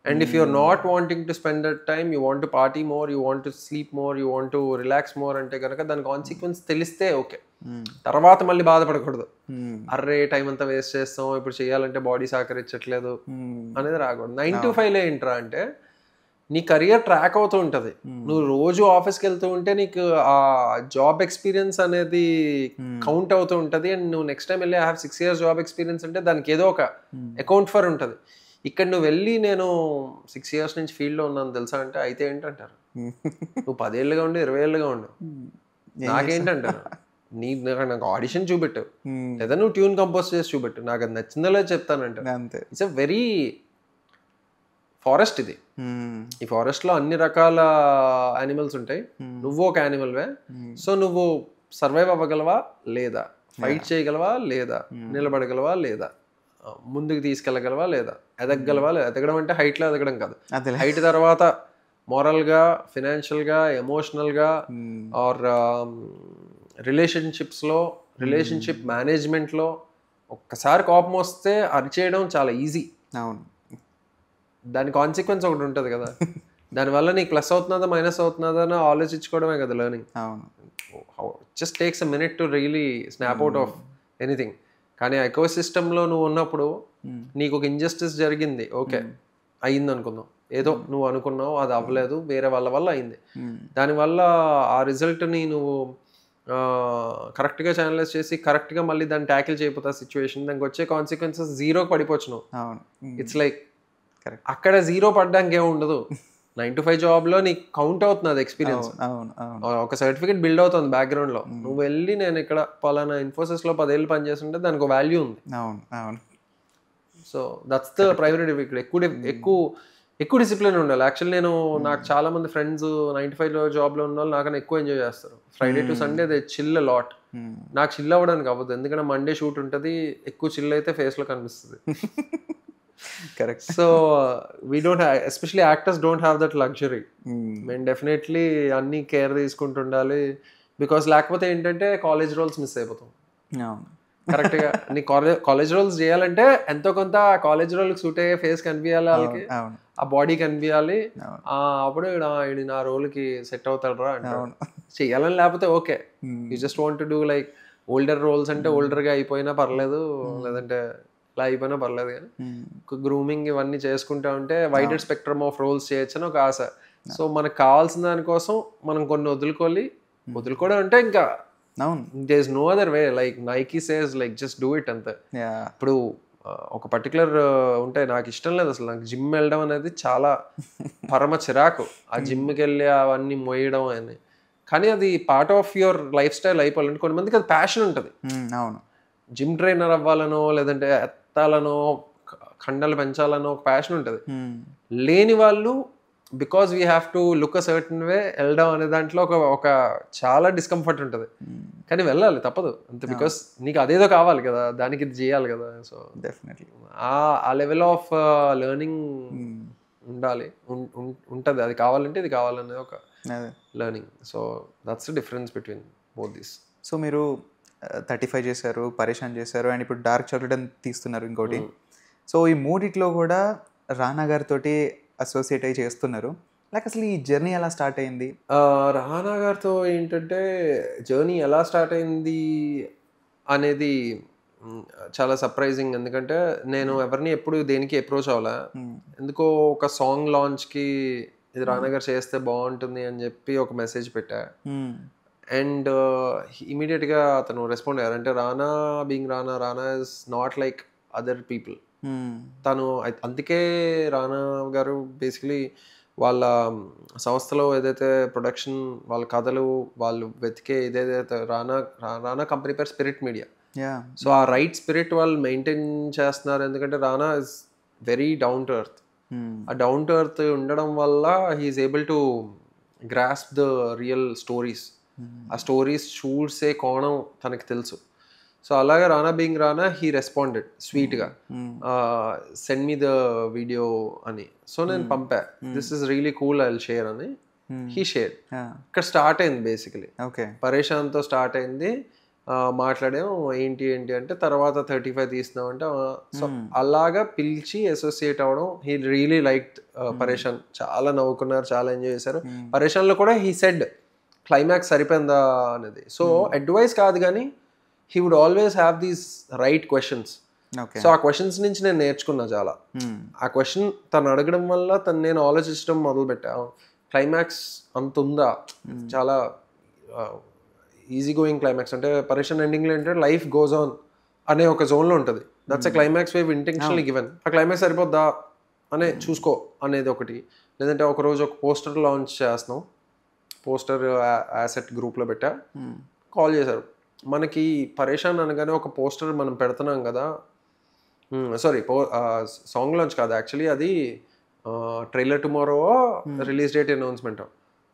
And if you're not wanting to spend that time, you want to party more, you want to sleep more, you want to relax more అంటే కనుక దాని consequence తెలిస్తే okay. తర్వాత మళ్ళీ బాధపడకూడదు, array time అంతా waste చేస్తాం, ఇప్పుడు చేయాలంటే బాడీ సహకరించట్లేదు అనేది రాకూడదు. 9 to 5 ఏంట్రా అంటే నీ కెరియర్ ట్రాక్ అవుతూ ఉంటుంది. నువ్వు రోజు ఆఫీస్కి వెళ్తూ ఉంటే నీకు ఆ జాబ్ ఎక్స్పీరియన్స్ అనేది కౌంట్ అవుతూ ఉంటుంది. అండ్ నువ్వు నెక్స్ట్ టైం వెళ్ళి I have 6 years job experience అంటే దానికి ఏదో ఒక అకౌంట్ ఫర్ ఉంటుంది. ఇక్కడ నువ్వు వెళ్ళి నేను 6 years నుంచి ఫీల్డ్లో ఉన్నాను తెలుసా అంటే అయితే ఏంటంటారు, నువ్వు 10 ఏళ్ళుగా ఉండు, 20 ఏళ్ళుగా ఉండు, నాకేంటంటారు, నాకు ఆడిషన్ చూపెట్టు, లేదా నువ్వు ట్యూన్ కంపోజ్ చేసి చూపెట్టు, నాకు అది నచ్చిందో లేదో చెప్తానంటే. ఇట్స్ ఎ వెరీ ఫారెస్ట్ ఇది. ఈ ఫారెస్ట్లో అన్ని రకాల యానిమల్స్ ఉంటాయి, నువ్వు ఒక యానిమల్వే. సో నువ్వు సర్వైవ్ అవ్వగలవా లేదా, ఫైట్ చేయగలవా లేదా, నిలబడగలవా లేదా, ముందుకు తీసుకెళ్ళగలవా లేదా, ఎదగలవా లేదా. ఎదగడం అంటే హైట్లో ఎదగడం కాదు, హైట్ తర్వాత మోరల్గా, ఫినాన్షియల్గా, ఎమోషనల్గా ఆర్ రిలేషన్షిప్స్లో, రిలేషన్షిప్ మేనేజ్మెంట్లో ఒక్కసారి కోపం వస్తే అరిచేయడం చాలా ఈజీ. అవును, దాని కాన్సిక్వెన్స్ ఒకటి ఉంటుంది కదా, దానివల్ల నీకు ప్లస్ అవుతున్నదా మైనస్ అవుతున్నదా అని ఆలోచించుకోవడమే కదా learning. Just takes a minute to really snap out of anything. కానీ ఎకో సిస్టంలో నువ్వు ఉన్నప్పుడు నీకు ఒక ఇంజస్టిస్ జరిగింది, ఓకే అయింది అనుకుందాం, ఏదో నువ్వు అనుకున్నావు అది అవ్వలేదు, వేరే వాళ్ళ వల్ల అయింది, దానివల్ల ఆ రిజల్ట్ని నువ్వు కరెక్ట్గా ఛానలైజ్ చేసి కరెక్ట్గా మళ్ళీ దాన్ని ట్యాకిల్ చేయకపోతే సిచ్యువేషన్ దానికి వచ్చే కాన్సిక్వెన్సెస్ జీరోకి పడిపోవచ్చు. ఇట్స్ లైక్ అక్కడ జీరో పడ్డానికి ఏమి ఉండదు. 9 to 5 జాబ్లో నీకు కౌంట్ అవుతుంది అది ఎక్స్పీరియన్స్. ఒక సర్టిఫికేట్ బిల్డ్ అవుతుంది బ్యాక్గ్రౌండ్లో. నువ్వు వెళ్ళి నేను ఇక్కడ పలానా ఇన్ఫోసిస్లో 10 ఏళ్ళు పనిచేస్తుంటే దానికి ఒక వాల్యూ ఉంది. So that's the priority. ఇక్కడ ఎక్కువ డిసిప్లిన్ ఉండాలి. యాక్చువల్లీ నాకు చాలా మంది ఫ్రెండ్స్ 9 to 5 జాబ్లో ఉన్న వాళ్ళు నాకన్నా ఎక్కువ ఎంజాయ్ చేస్తారు. Friday to Sunday they chill lot. నాకు చిల్ అవ్వడానికి అవ్వదు, ఎందుకంటే మండే షూట్ ఉంటుంది. ఎక్కువ చిల్ అయితే ఫేస్లో కనిపిస్తుంది. Correct. So we don't especially actors don't have that luxury. మేము డెఫినెట్లీ అన్ని కేర్ తీసుకుంటుండాలి. బికాస్ లేకపోతే ఏంటంటే కాలేజ్ రోల్స్ మిస్ అయిపోతాం. కరెక్ట్గా నీ కాలేజ్ రోల్స్ చేయాలంటే ఎంతో కొంత కాలేజ్ రోల్కి సూట్ అయ్యే ఫేస్ కనిపించాలి, వాళ్ళకి ఆ బాడీ కనిపించాలి. అప్పుడు నా రోల్కి సెట్ అవుతాడు రా అంటే చెయ్యాలని. లేకపోతే okay, you just want to do like older roles అంటే ఓల్డర్గా అయిపోయినా పర్లేదు, లేదంటే ఇలా అయిపోయినా పర్లేదు, కానీ గ్రూమింగ్ ఇవన్నీ చేసుకుంటా ఉంటే వైడర్ స్పెక్ట్రమ్ ఆఫ్ రోల్స్ చేయొచ్చు అని ఒక ఆశ. సో మనకు కావాల్సిన దానికోసం మనం కొన్ని వదులుకోవడం అంటే ఇంకా there is no other way. Like Nike says like just do it అంతే. ఇప్పుడు ఒక పర్టికులర్ ఉంటాయి, నాకు ఇష్టం లేదు అసలు. నాకు జిమ్ వెళ్ళడం అనేది చాలా పరమ చిరాకు. ఆ జిమ్కి వెళ్ళి అవన్నీ మోయడం అని. కానీ అది part of your lifestyle అయిపోవాలంటే కొంతమందికి అది ప్యాషన్ ఉంటుంది. జిమ్ ట్రైనర్ అవ్వాలనో లేదంటే ఎత్తాలనో కండలు పెంచాలనో ఒక ప్యాషన్ ఉంటుంది. లేని వాళ్ళు because we have to look a certain way వెళ్ళడం అనే దాంట్లో ఒక చాలా డిస్కంఫర్ట్ ఉంటుంది. కానీ వెళ్ళాలి, తప్పదు అంతే. బికాస్ నీకు అదేదో కావాలి కదా, దానికి ఇది చేయాలి కదా. సో డెఫినెట్లీ ఆ లెవెల్ ఆఫ్ లెర్నింగ్ ఉండాలి, ఉంటుంది. అది కావాలంటే ఇది కావాలనేది ఒక learning. So that's the difference between both this. So మీరు 35 చేశారు, పరేషాన్ చేశారు, అండ్ ఇప్పుడు డార్క్ చాక్లెట్ అని తీస్తున్నారు ఇంకోటి. సో ఈ మూడిట్లో కూడా రానా గారితో అసోసియేట్ అయ్యి చేస్తున్నారు. లైక్ అసలు ఈ జర్నీ ఎలా స్టార్ట్ అయింది? రానా గారితో ఏంటంటే జర్నీ ఎలా స్టార్ట్ అయింది అనేది చాలా సర్ప్రైజింగ్. ఎందుకంటే నేను ఎవరిని ఎప్పుడు దేనికి అప్రోచ్ అవ్వలే. ఎందుకో ఒక సాంగ్ లాంచ్కి ఇది రానా గారు చేస్తే బాగుంటుంది అని చెప్పి ఒక మెసేజ్ పెట్టా. అండ్ ఇమీడియట్గా అతను రెస్పాండ్ అయ్యారు. అంటే రానా is not like other people. తను అందుకే రానా గారు బేసికలీ వాళ్ళ సంస్థలో ఏదైతే ప్రొడక్షన్, వాళ్ళ కథలు, వాళ్ళు వెతికే ఏదైతే రానా కంపెనీ పేరు స్పిరిట్ మీడియా. సో ఆ రైట్ స్పిరిట్ వాళ్ళు మెయింటైన్ చేస్తున్నారు. ఎందుకంటే Rana is very down to earth. ఆ డౌన్ టు ఎర్త్ ఉండడం వల్ల he's able to grasp the real stories. ఆ స్టోరీస్ చూసే కోణం తనకి తెలుసు. సో అలాగే రానా హీ రెస్పాండెడ్ స్వీట్గా, సెండ్ మీ ద వీడియో అని. సో నేను పంపా, this is really cool, I will share అని. He share. ఇక్కడ స్టార్ట్ అయింది బేసికలీ. పరేషాన్తో స్టార్ట్ అయింది. మాట్లాడాం ఏంటి అంటే తర్వాత 35 తీస్తున్నాం అంటే. సో అలాగా పిలిచి అసోసియేట్ అవ్వడం. హీ రియలీ లైక్డ్ పరేషాన్. చాలా నవ్వుకున్నారు, చాలా ఎంజాయ్ చేశారు. పరేషాన్లో కూడా హీ సెడ్ క్లైమాక్స్ సరిపోయిందా అనేది. సో అడ్వైస్ కాదు కానీ he would always have these right questions. So ఆ క్వశ్చన్స్ నుంచి నేను నేర్చుకున్నా చాలా. ఆ క్వశ్చన్ తను అడగడం వల్ల నేను ఆలోచించడం మొదలుపెట్టా. క్లైమాక్స్ అంత ఉందా, చాలా ఈజీ గోయింగ్ క్లైమాక్స్. అంటే పరేషాన్ ఎండింగ్లో ఏంటంటే లైఫ్ గోస్ ఆన్ అనే ఒక జోన్లో ఉంటుంది. That's a climax wave intentionally given. ఆ క్లైమాక్స్ సరిపోద్దా అనే చూసుకో అనేది ఒకటి. లేదంటే ఒకరోజు ఒక పోస్టర్ లాంచ్ చేస్తున్నాం, పోస్టర్ యాసెట్ గ్రూప్లో పెట్టా. కాల్ చేశారు, మనకి పరేషాన్ అనగానే ఒక పోస్టర్ మనం పెడుతున్నాం కదా, సారీ సాంగ్ లాంచ్ కాదు యాక్చువల్లీ, అది trailer tomorrow release date announcement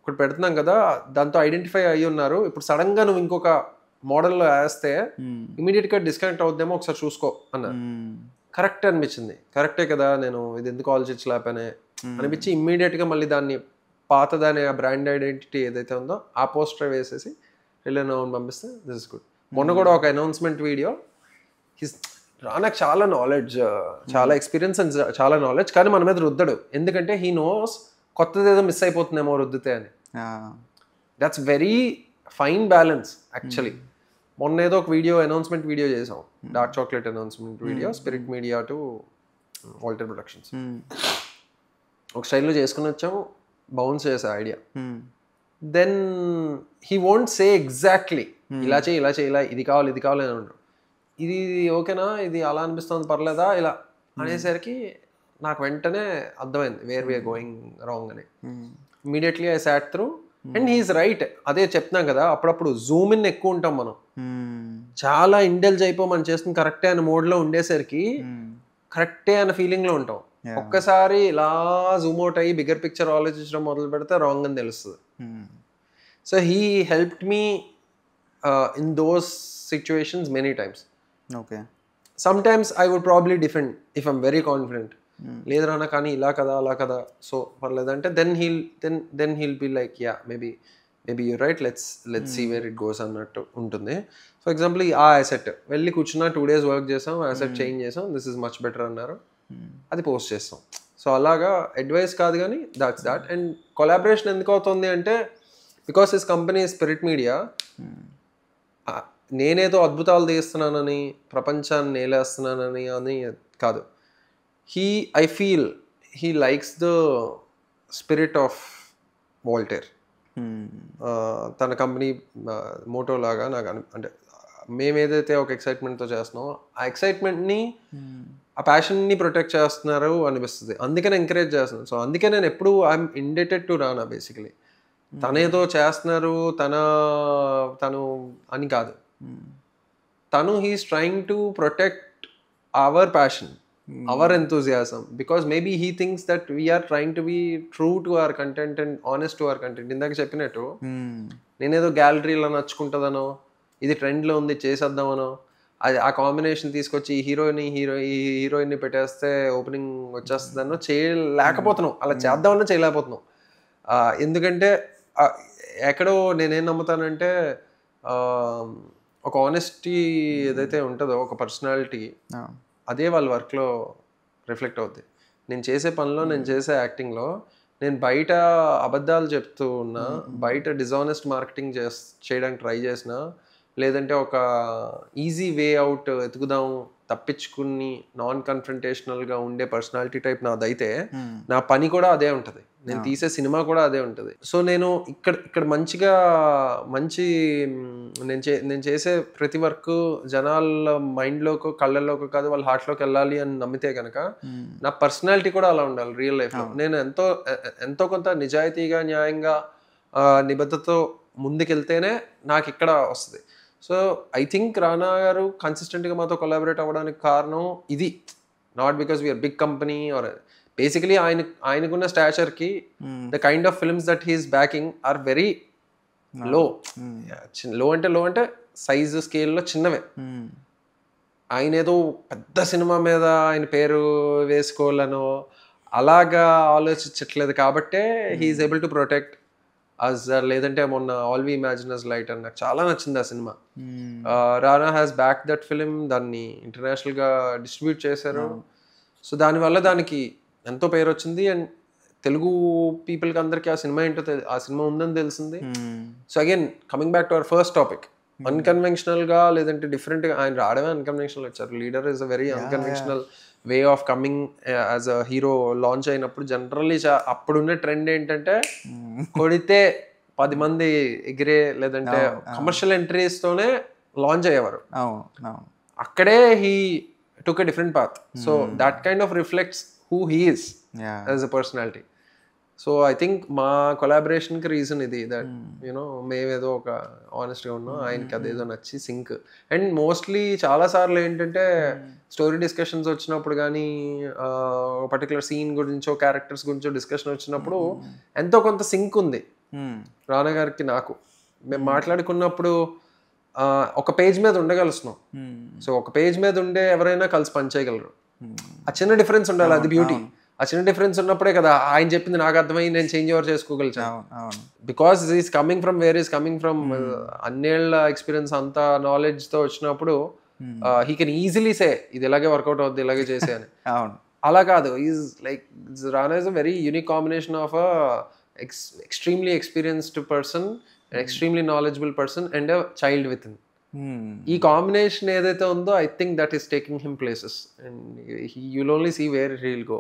ఒకటి పెడుతున్నాం కదా, దాంతో ఐడెంటిఫై అయ్యి ఉన్నారు. ఇప్పుడు సడన్గా నువ్వు ఇంకొక మోడల్లో వేస్తే ఇమీడియట్గా డిస్కనెక్ట్ అవుద్దేమో, ఒకసారి చూసుకో అన్నారు. కరెక్ట్ అనిపించింది. కరెక్టే కదా, నేను ఇది ఎందుకు ఆలోచించలేపనే అనిపించి ఇమ్మీడియట్గా మళ్ళీ దాన్ని పాతదాని ఆ బ్రాండ్ ఐడెంటిటీ ఏదైతే ఉందో ఆ పోస్టర్ వేసేసి వెళ్ళిన పంపిస్తే దిస్ ఇస్ గుడ్. మొన్న కూడా ఒక అనౌన్స్మెంట్ వీడియో. రానాకు చాలా నాలెడ్జ్, చాలా ఎక్స్పీరియన్స్ అండ్ చాలా నాలెడ్జ్, కానీ మన మీద రుద్దడు. ఎందుకంటే హీ నోస్ కొత్తది ఏదో మిస్ అయిపోతుందేమో రుద్దితే అని. That's very fine balance actually. మొన్న ఏదో ఒక వీడియో అనౌన్స్మెంట్ వీడియో చేసాం, dark chocolate announcement video, Spirit Media to Walter productions. ఒక స్టైల్లో చేసుకుని వచ్చాము, బౌన్స్ చేసా idea. Then he won't say exactly ఇలా చేయి ఇలా చేయి ఇలా ఇది కావాలి అని అంటారు. ఇది ఓకేనా, ఇది అలా అనిపిస్తుంది పర్లేదా ఇలా అనేసరికి నాకు వెంటనే అర్థమైంది వేర్ వీఆర్ గోయింగ్ రాంగ్ అని. Immediately I sat through and he's right. అదే చెప్తున్నాం కదా, అప్పుడప్పుడు జూమ్ ఇన్ ఎక్కువ ఉంటాం మనం, చాలా ఇండల్జ్ అయిపో మనం చేస్తుంది కరెక్టే అనే మోడ్లో ఉండేసరికి కరెక్టే అనే ఫీలింగ్లో ఉంటాం. ఒక్కసారి ఇలా జూమ్ అవుట్ అయ్యి బిగ్గర్ పిక్చర్ ఆలోచించడం మొదలు పెడితే రాంగ్ అని తెలుస్తుంది. So he helped me in those situations many times. Okay. Sometimes I would probably defend if I'm very confident. లేదు రానా కానీ ఇలా కదా అలా కదా సో పర్లేదంటే then he'll be like yeah maybe you right, let's see where it goes అన్నట్టు ఉంటుంది. For example ఆ అసెట్ వెళ్ళి కూర్చున్నా 2 days వర్క్ చేసాం, అసెట్ చేంజ్ చేసాం, దిస్ ఇస్ మచ్ బెటర్ అన్నారు, అది పోస్ట్ చేస్తాం. సో అలాగా అడ్వైస్ కాదు కానీ దాట్స్ దాట్. అండ్ కొలాబరేషన్ ఎందుకు అవుతుంది అంటే because his company spirit media. నేనేదో అద్భుతాలు తీస్తున్నానని ప్రపంచాన్ని నేలేస్తున్నానని అని కాదు. I feel he likes the spirit of Voltaire. తన కంపెనీ మోటో లాగా నాకు అంటే మేము ఏదైతే ఒక ఎక్సైట్మెంట్తో చేస్తున్నామో ఆ ఎక్సైట్మెంట్ని ఆ ప్యాషన్ని ప్రొటెక్ట్ చేస్తున్నారు అనిపిస్తుంది. అందుకని ఎంకరేజ్ చేస్తున్నాను. సో అందుకే నేను ఎప్పుడు I'm indebted to Rana basically. తనేదో చేస్తున్నారు తను అని కాదు, తను he's trying to protect our passion, our enthusiasm, because maybe he thinks that we are trying to be true to our content and honest to our content. ఇందాక చెప్పినట్టు నేనేదో గ్యాలరీలో నచ్చుకుంటుందనో ఇది ట్రెండ్లో ఉంది చేసేద్దామనో అది ఆ కాంబినేషన్ తీసుకొచ్చి హీరోయిన్ని పెట్టేస్తే ఓపెనింగ్ వచ్చేస్తుందనో చేయలేకపోతున్నాం, అలా చేద్దామన్నా చేయలేకపోతున్నాం. ఎందుకంటే ఎక్కడో నేనేం నమ్ముతానంటే ఒక ఆనెస్టీ ఏదైతే ఉంటుందో ఒక పర్సనాలిటీ అదే వాళ్ళ వర్క్లో రిఫ్లెక్ట్ అవుద్ది. నేను చేసే పనిలో నేను చేసే యాక్టింగ్లో నేను బయట అబద్ధాలు చెప్తూ ఉన్నా, బయట డిజానెస్ట్ మార్కెటింగ్ చేయడానికి ట్రై చేసినా, లేదంటే ఒక ఈజీ వే అవుట్ ఎతుకుదాం తప్పించుకుని నాన్ కన్ఫ్రంటేషనల్గా ఉండే పర్సనాలిటీ టైప్ నాదైతే నా పని కూడా అదే ఉంటుంది, నేను తీసే సినిమా కూడా అదే ఉంటుంది. సో నేను ఇక్కడ మంచి నేను చేసే ప్రతి వర్క్ జనాల మైండ్లోకి కళ్ళల్లోకి కాదు వాళ్ళ హార్ట్లోకి వెళ్ళాలి అని నమ్మితే కనుక నా పర్సనాలిటీ కూడా అలా ఉండాలి రియల్ లైఫ్లో. నేను ఎంతో కొంత నిజాయితీగా న్యాయంగా నిబద్ధతతో ముందుకెళ్తేనే నాకు ఇక్కడ వస్తుంది. సో ఐ థింక్ రానా గారు కన్సిస్టెంట్గా మాతో కొలాబరేట్ అవ్వడానికి కారణం ఇది. Not because we're big company or basically ఆయనకున్న స్టాచర్కి the kind of films that he's backing are very low అంటే సైజు స్కేల్లో చిన్నవే. ఆయన ఏదో పెద్ద సినిమా మీద ఆయన పేరు వేసుకోవాలనో అలాగా ఆలోచించట్లేదు కాబట్టే he's able to protect us. లేదంటే మొన్న all we imagine as light అని నాకు చాలా నచ్చింది ఆ సినిమా. Rana has back that film, దాన్ని ఇంటర్నేషనల్గా డిస్ట్రిబ్యూట్ చేశారు. సో దానివల్ల దానికి ఎంతో పేరు వచ్చింది. అండ్ తెలుగు పీపుల్కి అందరికీ ఆ సినిమా ఏంటో ఆ సినిమా ఉందని తెలిసింది. So again coming back to our first topic, అన్కన్వెన్షనల్గా లేదంటే డిఫరెంట్గా ఆయన రావడమే అన్కన్వెన్షనల్ వచ్చారు. Leader is a very unconventional way of coming as a hero. Launch అయినప్పుడు జనరల్లీ అప్పుడున్న ట్రెండ్ ఏంటంటే కొడితే 10 మంది ఎగిరే లేదంటే కమర్షియల్ ఎంట్రీస్తోనే లాంచ్ అయ్యేవారు. అక్కడే he took a different path. So that kind of reflects who he is as a personality. So I think మా కొలాబరేషన్కి రీజన్ ఇది, దట్ యూనో మేమేదో ఒక ఆనెస్ట్గా ఉన్నాం, ఆయనకి అదేదో నచ్చి సింక్. అండ్ మోస్ట్లీ చాలాసార్లు ఏంటంటే స్టోరీ డిస్కషన్స్ వచ్చినప్పుడు కానీ ఒక పర్టికులర్ సీన్ గురించో క్యారెక్టర్స్ గురించో డిస్కషన్ వచ్చినప్పుడు ఎంతో కొంత సింక్ ఉంది రానా గారికి నాకు. మేము మాట్లాడుకున్నప్పుడు ఒక పేజ్ మీద ఉండగలుస్తున్నాం. సో ఒక పేజ్ మీద ఉండే ఎవరైనా కలిసి పనిచేయగలరు. ఆ చిన్న డిఫరెన్స్ ఉండాలి, అది బ్యూటీ. ఆ చిన్న డిఫరెన్స్ ఉన్నప్పుడే కదా ఆయన చెప్పింది నాకు అర్థమై నేను చేంజ్ ఓవర్ చేసుకోగలిచాను. Because is coming from where is coming from అన్నేళ్ల ఎక్స్పీరియన్స్ అంత నాలెడ్జ్తో వచ్చినప్పుడు హీ కెన్ ఈజీలీ సే ఇది ఇలాగే వర్కౌట్ అవుద్ది ఇలాగే చేసే అని. అలా కాదు, is like Rana is a very unique combination of a extremely experienced person, an extremely knowledgeable person and a child within. ఈ కాంబినేషన్ ఏదైతే ఉందో I think that is taking him places and you'll only see where he'll go.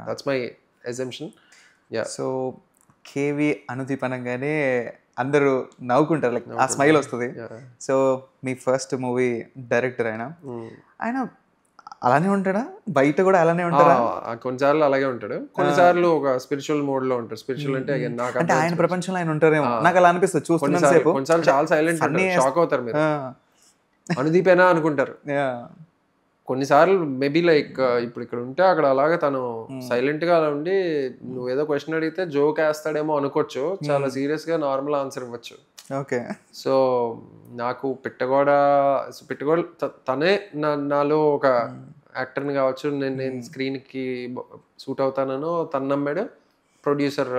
That's my assumption. సో కేవి అనుదీప్ అనగానే అందరూ నవ్వుకుంటారు, like ఆ smile వస్తుంది. So మీ ఫస్ట్ మూవీ డైరెక్టర్ ఆయన అలానే ఉంటాడా, బయట కూడా అలానే ఉంటాడా? కొన్నిసార్లు అలాగే ఉంటాడు, కొన్నిసార్లు ఒక స్పిరిచువల్ మోడ్ లో ఉంటాడు. స్పిరిచువల్ అంటే నాకు అంటే ఆయన ప్రపంచంలో ఆయన ఉంటారేమో, నాకు అలా అనిపిస్తుంది చూస్తున్నంతసేపు. కొన్నిసార్లు చాలా సైలెంట్, షాక్ అవుతారు మీరు, అనుదీపేనా అనుకుంటారు. కొన్నిసార్లు మేబీ లైక్ ఇప్పుడు ఇక్కడ ఉంటే అక్కడ అలాగే తను సైలెంట్ గా అలా ఉండి నువ్వు ఏదో క్వశ్చన్ అడిగితే జోక్ వేస్తాడేమో అనుకోవచ్చు, చాలా సీరియస్ గా నార్మల్ ఆన్సర్ ఇవ్వచ్చు. ఓకే. సో నాకు పిట్టగోడ తనే నాలో ఒక యాక్టర్ని కావచ్చు, నేను స్క్రీన్కి సూట్ అవుతానో తను నమ్మాడు, ప్రొడ్యూసర్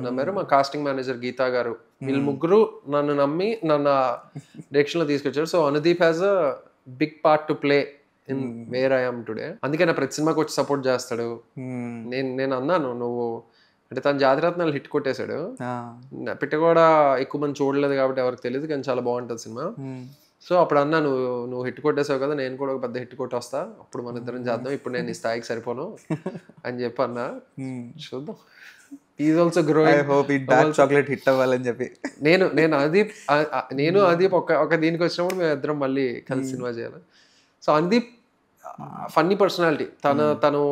నమ్మారు, మా కాస్టింగ్ మేనేజర్ గీతా గారు, వీళ్ళు ముగ్గురు నన్ను నమ్మి నన్ను డైరెక్షన్లో తీసుకొచ్చారు. So Anudeep has a big part to play in where I am today. అందుకే నా ప్రతి సినిమాకి వచ్చి సపోర్ట్ చేస్తాడు. నేను అన్నాను, నువ్వు అంటే తన జాతిరత్నాలు హిట్ కొట్టేశాడు, పిట్ట కూడా ఎక్కువ మంది చూడలేదు కాబట్టి ఎవరికి తెలియదు, కానీ చాలా బాగుంటుంది సినిమా. సో అప్పుడు అన్నా, నువ్వు హిట్ కొట్టేసావు కదా, నేను కూడా ఒక పెద్ద హిట్ కొట్టి వస్తా, అప్పుడు మన ఇద్దరం చేద్దాం, ఇప్పుడు నేను ఈ స్థాయికి సరిపోను అని చెప్పి అన్నా. చూద్దాం, is also growing. I hope ఈ డార్క్ చాక్లెట్ హిట్ అవ్వాలని చెప్పి నేను అదీప్ ఒక దీనికి వచ్చినప్పుడు మేము ఇద్దరం మళ్ళీ కలిసి సినిమా చేయాలి. సో అనుదీప్ ఫన్నీ పర్సనాలిటీ, తను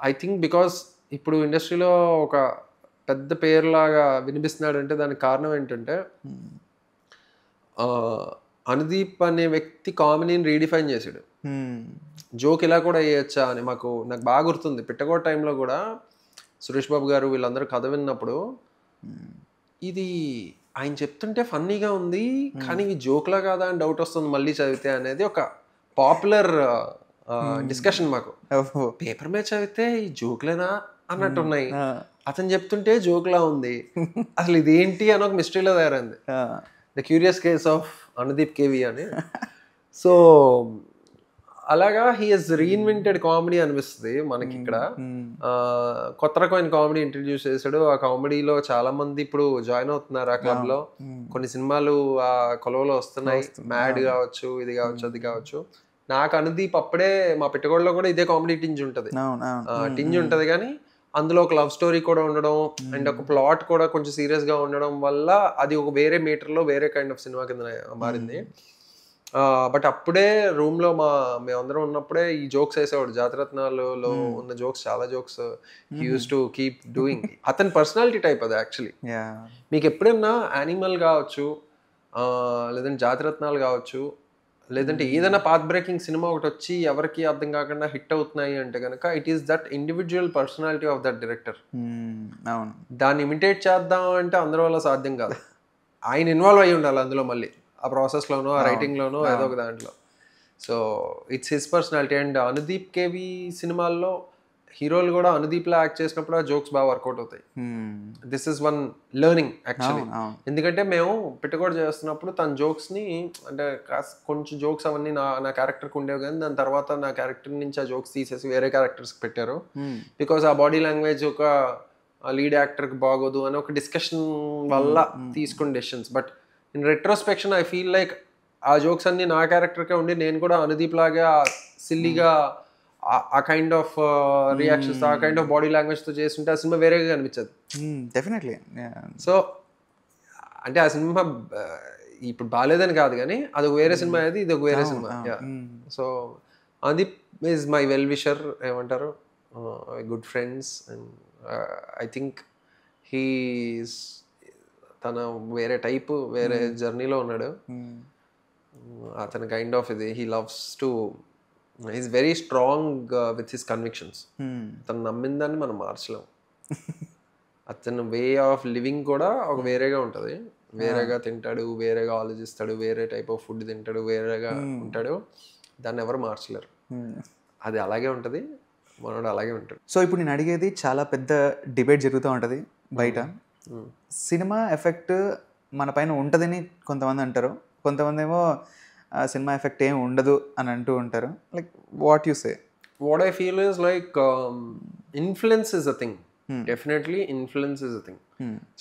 ఐ థింక్ బికాస్ ఇప్పుడు ఇండస్ట్రీలో ఒక పెద్ద పేరులాగా వినిపిస్తున్నాడు అంటే దానికి కారణం ఏంటంటే అనుదీప్ అనే వ్యక్తి కామెడీని రీడిఫైన్ చేశాడు. జోక్ ఇలా కూడా వేయచ్చా అని నాకు బాగా గుర్తుంది. పిట్టగోడ టైంలో కూడా సురేష్ బాబు గారు వీళ్ళందరూ కథ విన్నప్పుడు ఇది ఆయన చెప్తుంటే ఫన్నీగా ఉంది, కానీ ఇది జోక్లా కాదా అని డౌట్ వస్తుంది మళ్ళీ చదివితే అనేది ఒక పాపులర్ డిస్కషన్. మాకు పేపర్ మీద చదివితే ఈ జోక్లేనా అన్నట్టు ఉన్నాయి, అతను చెప్తుంటే జోక్లా ఉంది, అసలు ఇదేంటి అని ఒక మిస్టరీలో తయారైంది. The curious case of Anudeep KV అని. సో అలాగా హీ హెస్ రీఇన్వెంటెడ్ కామెడీ అనిపిస్తుంది మనకి ఇక్కడ. కొత్త రకమైన కామెడీ ఇంట్రడ్యూస్ చేశాడు. ఆ కామెడీలో చాలా మంది ఇప్పుడు జాయిన్ అవుతున్నారు ఆ క్లబ్ లో. కొన్ని సినిమాలు ఆ కొలవలో వస్తున్నాయి, మ్యాడ్ కావచ్చు, ఇది కావచ్చు, అది కావచ్చు. నాకు అనుదీప్ అప్పుడే మా పిట్టగోడలో కూడా ఇదే కామెడీ టింజ్ ఉంటది కానీ అందులో ఒక లవ్ స్టోరీ కూడా ఉండడం అండ్ ఒక ప్లాట్ కూడా కొంచెం సీరియస్ గా ఉండడం వల్ల అది ఒక వేరే మీటర్ లో వేరే కైండ్ ఆఫ్ సినిమా కింద మారింది. బట్ అప్పుడే రూమ్ లో మేమందరం ఉన్నప్పుడే ఈ జోక్స్ వేసేవాడు. జాతిరత్నాలలో ఉన్న జోక్స్, చాలా jokes he use to keep doing. అతని పర్సనాలిటీ టైప్ అది యాక్చువల్లీ. మీకు ఎప్పుడైనా యానిమల్ కావచ్చు, లేదంటే జాతిరత్నాలు కావచ్చు, లేదంటే ఏదైనా పాత్ బ్రేకింగ్ సినిమా ఒకటి వచ్చి ఎవరికి అర్థం కాకుండా హిట్ అవుతున్నాయి అంటే కనుక it is that individual personality of that director. దాన్ని ఇమిటేట్ చేద్దాం అంటే అందరి వల్ల సాధ్యం కాదు. ఆయన ఇన్వాల్వ్ అయ్యి ఉండాలి అందులో, మళ్ళీ ఆ ప్రాసెస్లోనో ఆ రైటింగ్లోనో ఏదో ఒక దాంట్లో. So it's his personality. And Anudeep KV సినిమాల్లో హీరోలు కూడా అనుదీప్లా యాక్ట్ చేసినప్పుడు ఆ జోక్స్ బాగా వర్కౌట్ అవుతాయి. This is one learning actually. ఎందుకంటే మేము పిట్టగోడ చేస్తున్నప్పుడు తన జోక్స్ని అంటే కొంచెం జోక్స్ అవన్నీ నా క్యారెక్టర్కి ఉండేవి, కానీ దాని తర్వాత నా క్యారెక్టర్ నుంచి ఆ జోక్స్ తీసేసి వేరే క్యారెక్టర్స్కి పెట్టారు. బికాజ్ ఆ బాడీ లాంగ్వేజ్ ఒక లీడ్ యాక్టర్కి బాగోదు అని ఒక డిస్కషన్ వల్ల తీసుకున్న decisions. But in retrospection I feel like ఆ జోక్స్ అన్ని నా క్యారెక్టర్కే ఉండి నేను కూడా అనుదీప్ లాగా సిల్లీగా ఆ కైండ్ ఆఫ్ రియాక్షన్స్, ఆ కైండ్ ఆఫ్ బాడీ లాంగ్వేజ్తో చేస్తుంటే ఆ సినిమా వేరేగా అనిపించదు. డెఫినెట్లీ. సో అంటే ఆ సినిమా ఇప్పుడు బాగాలేదని కాదు, కానీ అది ఒక వేరే సినిమా, అది ఇది ఒక వేరే సినిమా. So Anudeep is my well wisher, ఏమంటారు, good friends. And I think he's తన వేరే టైపు, వేరే జర్నీలో ఉన్నాడు. అతని కైండ్ ఆఫ్ ఇది he loves to, is very strong with his convictions. తను నమ్మిన దాన్ని మనం మార్చలేం. అతను వే ఆఫ్ లివింగ్ కూడా ఒక వేరేగా ఉంటుంది. వేరేగా తింటాడు, వేరేగా ఆలోచిస్తాడు, వేరే టైప్ ఆఫ్ ఫుడ్ తింటాడు, వేరేగా ఉంటాడు. దాన్ని ఎవరు మార్చలేరు. అది అలాగే ఉంటుంది, మనోడు అలాగే ఉంటాడు. సో ఇప్పుడు నేను అడిగేది, చాలా పెద్ద డిబేట్ జరుగుతూ ఉంటుంది బయట. సినిమా ఎఫెక్ట్ మన పైన ఉంటుందని కొంతమంది అంటారు, కొంతమంది ఏమో సినిమా ఎఫెక్ట్ ఏమి ఉండదు అని అంటూ ఉంటారు. Like what you say? What I feel is like influence is a thing. Definitely influence is a thing.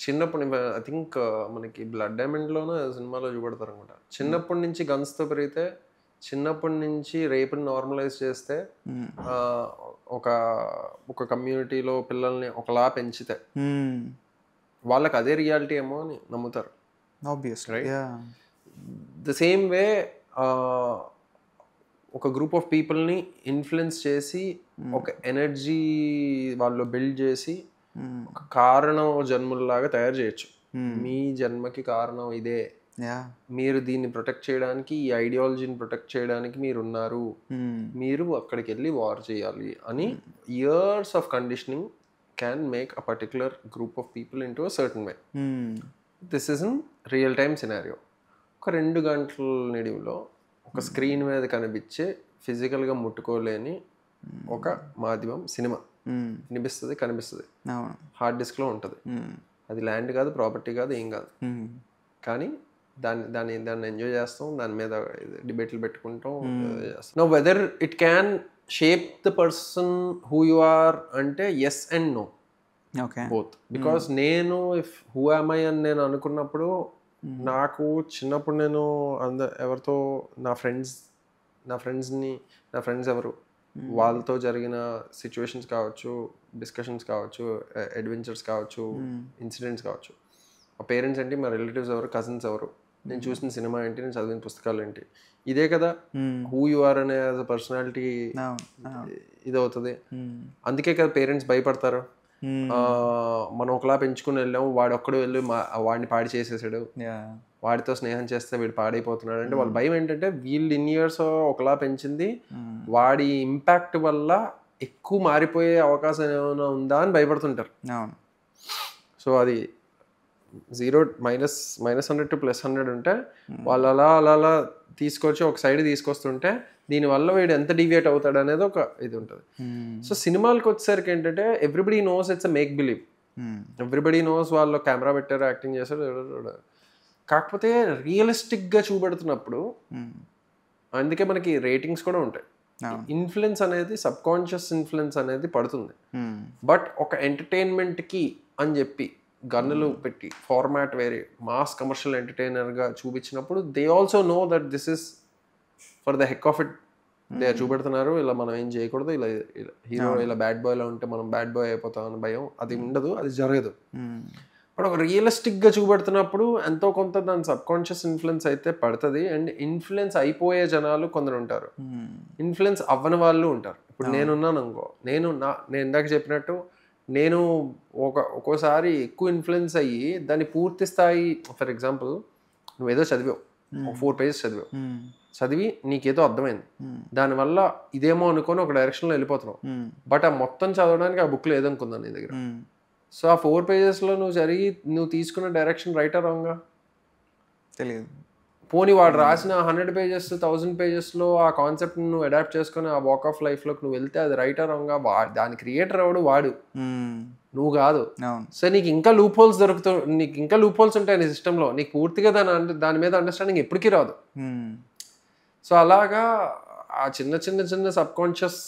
చిన్నప్పుడు ఐ థింక్ మనకి బ్లడ్ డైమండ్లోనే సినిమాలో చూపెడతారు అనమాట. చిన్నప్పటి నుంచి గన్స్తో పెరిగితే, చిన్నప్పటి నుంచి రేపుని నార్మలైజ్ చేస్తే, ఒక కమ్యూనిటీలో పిల్లల్ని ఒకలా పెంచితే వాళ్ళకి అదే రియాలిటీ ఏమో అని నమ్ముతారు. ఆబ్వియస్లీ ద సేమ్ వే ఒక గ్రూప్ ఆఫ్ పీపుల్ని ఇన్ఫ్లుయెన్స్ చేసి ఒక ఎనర్జీ వాళ్ళు బిల్డ్ చేసి ఒక కారణం జన్ముల్లాగా తయారు చేయొచ్చు. మీ జన్మకి కారణం ఇదే, మీరు దీన్ని ప్రొటెక్ట్ చేయడానికి, ఈ ఐడియాలజీని ప్రొటెక్ట్ చేయడానికి మీరు ఉన్నారు, మీరు అక్కడికి వెళ్ళి వార్ చేయాలి అని years of conditioning can make a particular group of people in to a certain way. This is in real time scenario. ఒక 2 గంటల నిడివిలో ఒక స్క్రీన్ మీద కనిపించే ఫిజికల్గా ముట్టుకోలేని ఒక మాధ్యమం సినిమా వినిపిస్తుంది, కనిపిస్తుంది, హార్డ్ డిస్క్లో ఉంటుంది. అది ల్యాండ్ కాదు, ప్రాపర్టీ కాదు, ఏం కాదు. కానీ దాన్ని ఎంజాయ్ చేస్తాం, దాని మీద డిబేట్లు పెట్టుకుంటాం. No whether it can shape the person who you are అంటే yes and no, both. Because నేను ఇఫ్ హూ యామ్ ఐ అని నేను అనుకున్నప్పుడు, నాకు చిన్నప్పుడు నేను ఎవరితో నా ఫ్రెండ్స్ ఎవరు, వాళ్ళతో జరిగిన సిచ్యువేషన్స్ కావచ్చు, డిస్కషన్స్ కావచ్చు, అడ్వెంచర్స్ కావచ్చు, ఇన్సిడెంట్స్ కావచ్చు, మా పేరెంట్స్ ఏంటి, మా రిలేటివ్స్ ఎవరు, కజిన్స్ ఎవరు, నేను చూసిన సినిమా ఏంటి, నేను చదివిన పుస్తకాలు ఏంటి, ఇదే కదా హూ యు ఆర్ అనే యాజ్ అ పర్సనాలిటీ ఇది అవుతుంది. అందుకే కదా పేరెంట్స్ భయపడతారు. మనం ఒకలా పెంచుకుని వెళ్ళాము, వాడు ఒక్కడు వెళ్ళి వాడిని పాడి చేసేసాడు, వాడితో స్నేహం చేస్తే వీడు పాడైపోతున్నాడు అంటే వాళ్ళ భయం ఏంటంటే వీళ్ళు ఇన్ ఇయర్స్ ఒకలా పెంచింది, వాడి ఇంపాక్ట్ వల్ల ఎక్కువ మారిపోయే అవకాశం ఏమైనా ఉందా అని భయపడుతుంటారు. సో అది -100 to +100 ఉంటే వాళ్ళు అలా తీసుకొచ్చి ఒక సైడ్ తీసుకొస్తుంటే దీనివల్ల వీడు ఎంత డివియేట్ అవుతాడు అనేది ఒక ఇది ఉంటుంది. సో సినిమాలకు వచ్చేసరికి ఏంటంటే everybody knows it's a make believe, everybody knows వాళ్ళు కెమెరా పెట్టారు, యాక్టింగ్ చేశారు. కాకపోతే రియలిస్టిక్గా చూపెడుతున్నప్పుడు అందుకే మనకి రేటింగ్స్ కూడా ఉంటాయి. ఇన్ఫ్లుయెన్స్ అనేది, సబ్కాన్షియస్ ఇన్ఫ్లుయెన్స్ అనేది పడుతుంది. బట్ ఒక ఎంటర్టైన్మెంట్కి అని చెప్పి గన్నులు పెట్టి ఫార్మాట్ వేరే మాస్ కమర్షియల్ ఎంటర్టైనర్గా చూపించినప్పుడు they also know that this is for the heck of it. They చూపెడుతున్నారు, ఇలా మనం ఏం చేయకూడదు, ఇలా హీరో ఇలా బ్యాడ్ బాయ్లో ఉంటే మనం బ్యాడ్ బాయ్ అయిపోతాం అని భయం, అది ఉండదు, అది జరగదు. బట్ ఒక రియలిస్టిక్గా చూపెడుతున్నప్పుడు ఎంతో కొంత దాని సబ్కాన్షియస్ ఇన్ఫ్లుయెన్స్ అయితే పడుతుంది. అండ్ ఇన్ఫ్లుయెన్స్ అయిపోయే జనాలు కొందరు ఉంటారు, ఇన్ఫ్లుయెన్స్ అవ్వని వాళ్ళు ఉంటారు. ఇప్పుడు నేనున్నాను అనుకో, నేను ఇందాక చెప్పినట్టు నేను ఒక్కోసారి ఎక్కువ ఇన్ఫ్లుయెన్స్ అయ్యి దాన్ని పూర్తి స్థాయి, ఫర్ ఎగ్జాంపుల్ నువ్వేదో చదివావు, 4 pages చదివి నీకేదో అర్థమైంది, దానివల్ల ఇదేమో అనుకొని ఒక డైరెక్షన్లో వెళ్ళిపోతున్నావు. బట్ ఆ మొత్తం చదవడానికి ఆ బుక్లో ఏదనుకుందా నీ దగ్గర. సో ఆ 4 pagesలో నువ్వు తీసుకున్న డైరెక్షన్ రైటా రాంగా తెలియదు. పోనీ వాడు రాసిన 100 pages 1000 pagesలో ఆ కాన్సెప్ట్ నువ్వు అడాప్ట్ చేసుకుని ఆ వాక్ ఆఫ్ లైఫ్లోకి నువ్వు వెళ్తే అది రైటా రాంగా, దాని క్రియేటర్ ఎవడు, వాడు, నువ్వు కాదు. సో నీకు ఇంకా లూప్ హోల్స్ ఉంటాయి నీ సిస్టంలో, నీకు పూర్తిగా దాని మీద అండర్స్టాండింగ్ ఎప్పటికీ రాదు. సో అలాగా ఆ చిన్న సబ్కాన్షియస్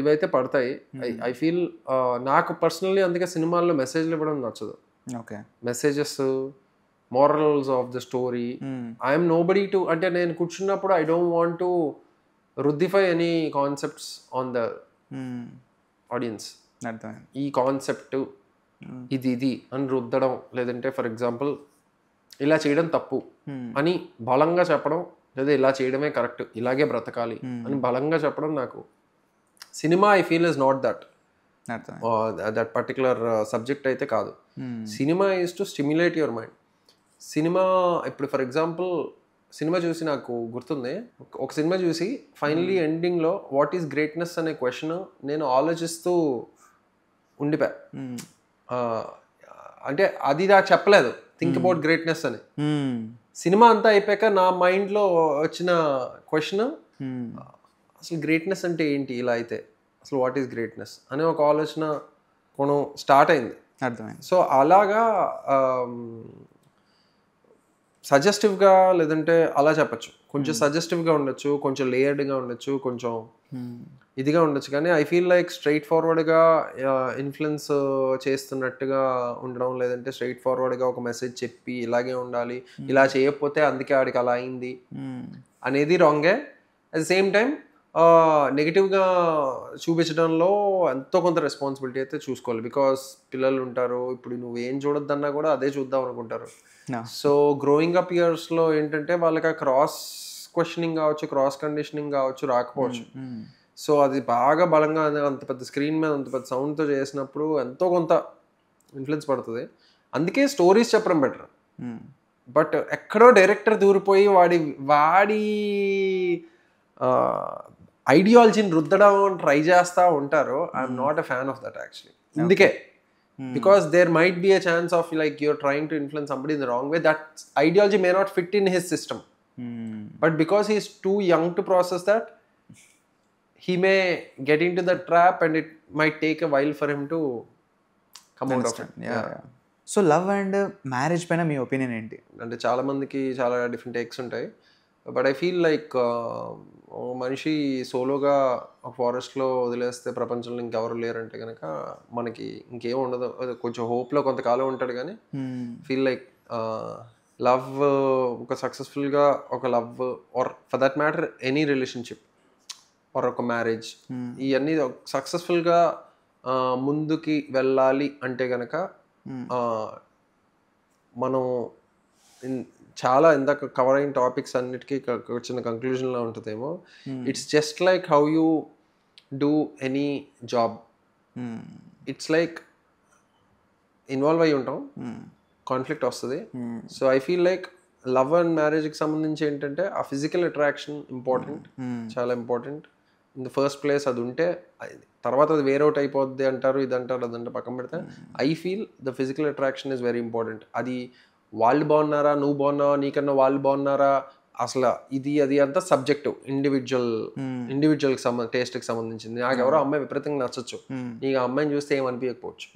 ఇవైతే పడతాయి. ఐ ఫీల్ నాకు పర్సనల్లీ అందుకే సినిమాల్లో మెసేజ్లు ఇవ్వడం నచ్చదు. Messages, morals of the story, I'm nobody to, అంటే నేను కూర్చున్నప్పుడు ఐ డోంట్ వాంట్ టు రుద్దిఫై any concepts on the audience. ఈ కాన్సెప్ట్ ఇది అని రుద్దడం, లేదంటే ఫర్ ఎగ్జాంపుల్ ఇలా చేయడం తప్పు అని బలంగా చెప్పడం, లేదా ఇలా చేయడమే కరెక్ట్, ఇలాగే బ్రతకాలి అని బలంగా చెప్పడం నాకు cinema I feel is not that particular subject అయితే కాదు. Cinema is to stimulate your mind. Cinema ఇప్పుడు ఫర్ ఎగ్జాంపుల్ సినిమా చూసి నాకు గుర్తుంది, ఒక సినిమా చూసి ఫైనలీ ఎండింగ్లో వాట్ ఈస్ గ్రేట్నెస్ అనే క్వశ్చన్ నేను ఆలోచిస్తూ ఉండిపోయా. అంటే అది నాకు చెప్పలేదు థింక్ అబౌట్ గ్రేట్నెస్ అని. సినిమా అంతా అయిపోయాక నా మైండ్లో వచ్చిన క్వశ్చన్, అసలు గ్రేట్నెస్ అంటే ఏంటి, ఇలా అయితే అసలు వాట్ ఈస్ గ్రేట్నెస్ అనే ఒక ఆలోచన కొను స్టార్ట్ అయింది. సో అలాగా సజెస్టివ్గా, లేదంటే అలా చెప్పచ్చు, కొంచెం సజెస్టివ్గా ఉండొచ్చు, కొంచెం లేయర్డ్గా ఉండొచ్చు, కొంచెం ఇదిగా ఉండొచ్చు. కానీ ఐ ఫీల్ లైక్ స్ట్రైట్ ఫార్వర్డ్గా ఇన్ఫ్లుయెన్స్ చేస్తున్నట్టుగా ఉండడం, లేదంటే స్ట్రైట్ ఫార్వర్డ్గా ఒక మెసేజ్ చెప్పి ఇలాగే ఉండాలి, ఇలా చేయకపోతే అందుకే ఆడికి అలా అయింది అనేది రాంగే. అట్ ద సేమ్ టైం నెగిటివ్గా చూపించడంలో ఎంతో కొంత రెస్పాన్సిబిలిటీ అయితే చూసుకోవాలి. బికాస్ పిల్లలు ఉంటారు, ఇప్పుడు నువ్వు ఏం చూడొద్దన్నా కూడా అదే చూద్దాం అనుకుంటారు. సో గ్రోయింగ్ అప్ ఇయర్స్లో ఏంటంటే వాళ్ళకి ఆ క్రాస్ క్వశ్చనింగ్ కావచ్చు, క్రాస్ కండిషనింగ్ కావచ్చు రాకపోవచ్చు. సో అది బాగా బలంగా అంత పెద్ద స్క్రీన్ మీద అంత పెద్ద సౌండ్తో చేసినప్పుడు ఎంతో కొంత ఇన్ఫ్లుయెన్స్ పడుతుంది. అందుకే స్టోరీస్ చెప్పడం బెటర్. బట్ ఎక్కడో డైరెక్టర్ దూరిపోయి వాడి ఐడియాలజీని రుద్దడం ట్రై చేస్తూ ఉంటారు. I'm not a fan of that actually. అందుకే because there might be a chance of like you're trying to influence somebody in the wrong way, that ideology may not fit in his system. But because he's too young to process that, he may get into the trap and it might take a while for him to come out of it. Yeah. So love and marriage పైన మీ opinion ఏంటి? అంటే చాలా మందికి చాలా different takes ఉంటాయి. But I feel like మనిషి సోలోగా ఒక ఫారెస్ట్లో వదిలేస్తే ప్రపంచంలో ఇంకెవరు లేరంటే కనుక మనకి ఇంకేం ఉండదు. కొంచెం హోప్లో కొంతకాలం ఉంటాడు, కానీ ఫీల్ లైక్ లవ్ ఒక సక్సెస్ఫుల్గా ఒక love or for that matter any relationship or ఒక మ్యారేజ్, ఇవన్నీ సక్సెస్ఫుల్గా ముందుకి వెళ్ళాలి అంటే కనుక మనం చాలా ఇందాక కవర్ అయిన టాపిక్స్ అన్నిటికీ వచ్చిన కంక్లూజన్లో ఉంటుందేమో. It's just like how you do any job. It's like involve అయి ఉంటాం, కాన్ఫ్లిక్ట్ వస్తుంది. So I feel like love and మ్యారేజ్కి సంబంధించి ఏంటంటే ఆ ఫిజికల్ అట్రాక్షన్ ఇంపార్టెంట్, చాలా important. In the first place అది ఉంటే తర్వాత అది వేరౌట్ అయిపోద్ది అంటారు, ఇది అంటారు, అదంటే పక్కన పెడితే I feel the physical attraction is very important. అది వాళ్ళు బాగున్నారా, నువ్వు బాగున్నావా, నీకన్నా వాళ్ళు బాగున్నారా, అసలు ఇది అది అంతా సబ్జెక్టివ్, ఇండివిజువల్కి టేస్ట్కి సంబంధించింది. నాకు ఎవరో అమ్మాయి విపరీతంగా నచ్చచ్చు, నీకు ఆ అమ్మాయిని చూస్తే ఏమనిపించకపోవచ్చు.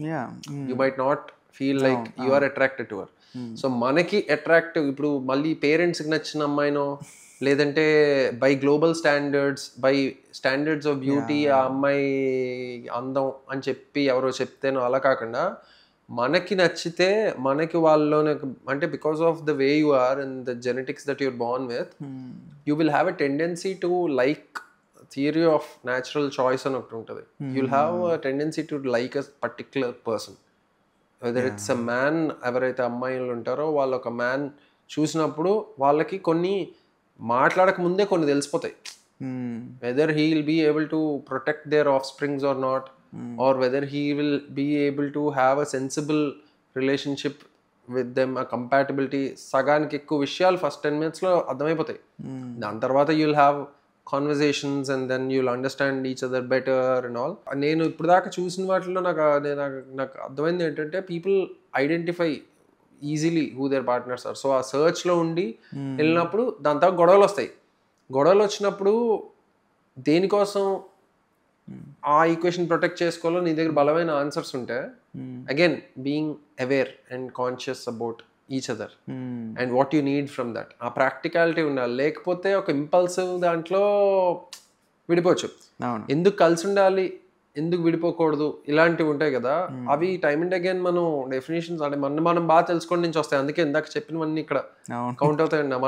You might not feel like you are attracted to her. So మనకి అట్రాక్టివ్ ఇప్పుడు మళ్ళీ పేరెంట్స్కి నచ్చిన అమ్మాయినో లేదంటే by global standards of beauty ఆ అమ్మాయి అందం అని చెప్పి ఎవరో చెప్తేనో అలా కాకుండా మనకి నచ్చితే మనకి వాళ్ళలోనే, అంటే because of the way you are and the genetics that you're born with, you will have a tendency to like theory of natural choice అని ఒకటి ఉంటుంది. You will have a tendency to like a particular person, whether it's a man. ఎవరైతే అమ్మాయిలు ఉంటారో వాళ్ళు ఒక man చూసినప్పుడు వాళ్ళకి కొన్ని మాట్లాడక ముందే కొన్ని తెలిసిపోతాయి. Whether he will be able to protect their offsprings or not, or whether he will be able to have a sensible relationship with them, a compatibility. సగానికి ఎక్కువ విషయాలు ఫస్ట్ 10 minutes అర్థమైపోతాయి. దాని తర్వాత you'll have conversations and then you'll understand each other better and all. నేను ఇప్పుడు దాకా చూసిన వాటిలో నాకు అర్థమైంది ఏంటంటే people identify easily who their partners are. So ఆ సర్చ్లో ఉండి వెళ్ళినప్పుడు దాని తర్వాత గొడవలు వస్తాయి. గొడవలు వచ్చినప్పుడు దేనికోసం ఆ ఈక్వేషన్ ప్రొటెక్ట్ చేసుకోవాలో నీ దగ్గర బలమైన ఆన్సర్స్ ఉంటే, again being aware and conscious about each other and what you need from that, ఆ ప్రాక్టికాలిటీ ఉండాలి. లేకపోతే ఒక ఇంపల్సివ్ దాంట్లో విడిపోవచ్చు. ఎందుకు కలిసి ఉండాలి, ఎందుకు విడిపోకూడదు, ఇలాంటివి ఉంటాయి కదా. అవి టైమ్ అండ్ అగైన్ మనం డెఫినేషన్స్ అంటే మనం బాగా తెలుసుకోవడం నుంచి వస్తాయి. అందుకే ఇందాక చెప్పినవన్నీ ఇక్కడ కౌంట్ అవుతాయండి.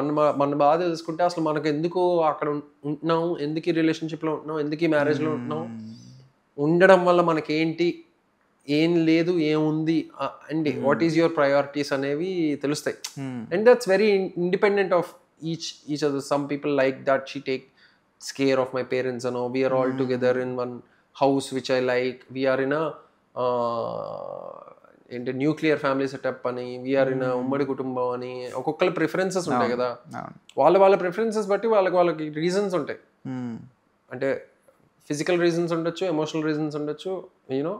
మన బాగా తెలుసుకుంటే అసలు మనకు ఎందుకు అక్కడ ఉంటున్నాం, ఎందుకు ఈ రిలేషన్షిప్లో ఉంటున్నాం, ఎందుకు ఈ మ్యారేజ్లో ఉంటున్నాం, ఉండడం వల్ల మనకేంటి, ఏం లేదు, ఏముంది అండి, వాట్ ఈస్ యువర్ ప్రయారిటీస్ అనేవి తెలుస్తాయి. And that's very independent of each other. Some people like that she takes care of my parents అనో, we're all together in one house which I like, we are in a ఏంటి nuclear family setup అని, we're in ఉమ్మడి కుటుంబం అని, ఒక్కొక్కరి preferences ఉంటాయి కదా. వాళ్ళ ప్రిఫరెన్సెస్ బట్టి వాళ్ళకి రీజన్స్ ఉంటాయి. అంటే ఫిజికల్ రీజన్స్ ఉండొచ్చు, ఎమోషనల్ రీజన్స్ ఉండొచ్చు, యూనో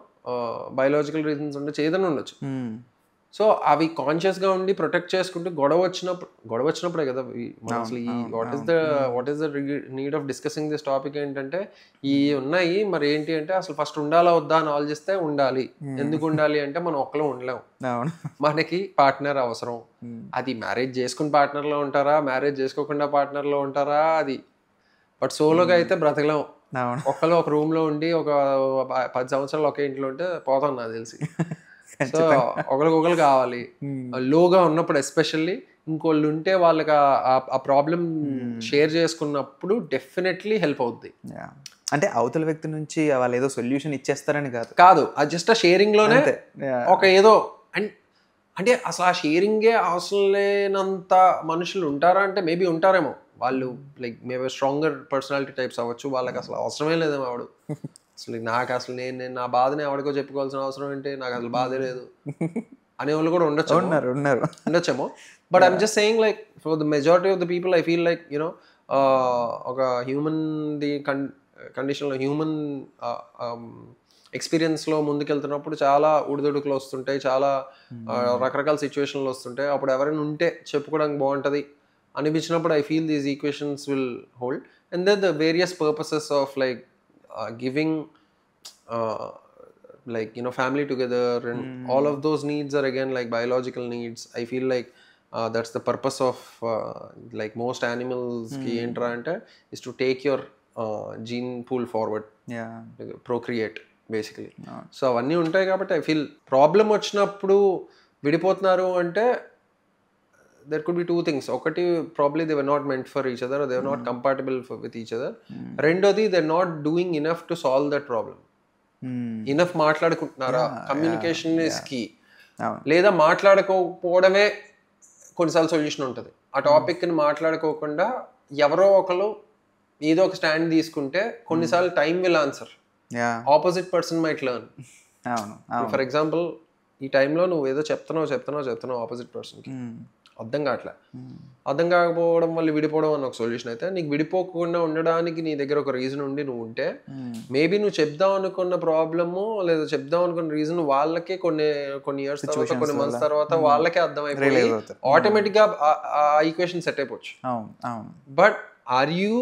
బయాలజికల్ రీజన్స్ ఉండొచ్చు, ఏదైనా ఉండొచ్చు. సో అవి కాన్షియస్గా ఉండి ప్రొటెక్ట్ చేసుకుంటూ గొడవ వచ్చినప్పుడే కదా అసలు ఈ what is the need of discussing this topic ఏంటంటే, ఈ ఉన్నాయి మరి ఏంటి అంటే అసలు ఫస్ట్ ఉండాలా వద్దా అని ఆలోచిస్తే ఉండాలి. ఎందుకు ఉండాలి అంటే మనం ఒక్కలో ఉండలేము, మనకి పార్ట్నర్ అవసరం. అది మ్యారేజ్ చేసుకుని పార్ట్నర్లో ఉంటారా, మ్యారేజ్ చేసుకోకుండా పార్ట్నర్లో ఉంటారా, అది బట్ సోలోగా అయితే బ్రతకలేం. ఒక్కలో ఒక రూమ్లో ఉండి ఒక 10 సంవత్సరాలు ఒకే ఇంట్లో ఉంటే పోతాం నాకు తెలిసి. సో ఒకరికొకరు కావాలి. లోగా ఉన్నప్పుడు ఎస్పెషల్లీ ఇంకోళ్ళు ఉంటే వాళ్ళకి ఆ ప్రాబ్లం షేర్ చేసుకున్నప్పుడు డెఫినెట్లీ హెల్ప్ అవుద్ది. అంటే అవతల వ్యక్తి నుంచి వాళ్ళు ఏదో సొల్యూషన్ ఇచ్చేస్తారని కాదు, అది జస్ట్ ఆ షేరింగ్లోనే ఒక ఏదో అంటే అసలు ఆ షేరింగే అవసరం లేనంత మనుషులు ఉంటారా అంటే మేబీ ఉంటారేమో. వాళ్ళు like maybe stronger personality types అవ్వచ్చు, వాళ్ళకి అసలు అవసరమే లేదేమో ఆవిడ అసలు నాకు అసలు నేను నా బాధని ఎవరికో చెప్పుకోవాల్సిన అవసరం ఏంటి, నాకు అసలు బాధే లేదు అనే వాళ్ళు కూడా ఉండొచ్చేమో. But I'm just saying like for the majority of the people I feel like you know ఒక హ్యూమన్ ది కండిషన్లో హ్యూమన్ ఎక్స్పీరియన్స్లో ముందుకెళ్తున్నప్పుడు చాలా ఉడిదుడుకులు వస్తుంటాయి, చాలా రకరకాల సిచ్యువేషన్లు వస్తుంటాయి. అప్పుడు ఎవరైనా ఉంటే చెప్పుకోవడానికి బాగుంటుంది అనిపించినప్పుడు I feel these equations will hold. And then the various purposes of like giving like you know family together and all of those needs are again like biological needs. I feel like that's the purpose of like most animals ki entra ante is to take your gene pool forward, procreate basically. So avanni untayi kabatti I feel problem vachinappudu vidipotnaru ante there could be two things. Okati probably they were not meant for each other or they were not compatible with each other. Rendodi they're not doing enough to solve that problem. Enough మాట్లాడుకుంటున్నారా, communication is key. లేదా మాట్లాడుకోకపోవడమే కొన్నిసార్లు solution ఉంటుంది. ఆ టాపిక్ని మాట్లాడుకోకుండా ఎవరో ఒకరు ఏదో ఒక స్టాండ్ తీసుకుంటే కొన్నిసార్లు time will answer, opposite person might learn. For example ఈ టైంలో నువ్వు ఏదో చెప్తున్నావు ఆపోజిట్ పర్సన్కి అర్థం కాకపోవడం వల్ల విడిపోవడం అన్న ఒక సొల్యూషన్ అయితే, నీకు విడిపోకుండా ఉండడానికి నీ దగ్గర ఒక రీజన్ ఉండి నువ్వు ఉంటే మేబీ నువ్వు చెప్దాం అనుకున్న ప్రాబ్లము లేదా చెప్దాం అనుకున్న రీజన్ వాళ్ళకే కొన్ని ఇయర్స్ తర్వాత కొన్ని మంత్స్ తర్వాత వాళ్ళకే అర్థమైపోయి ఆటోమేటిక్గా ఆ ఈక్వేషన్ సెట్ అయిపోవచ్చు. But are you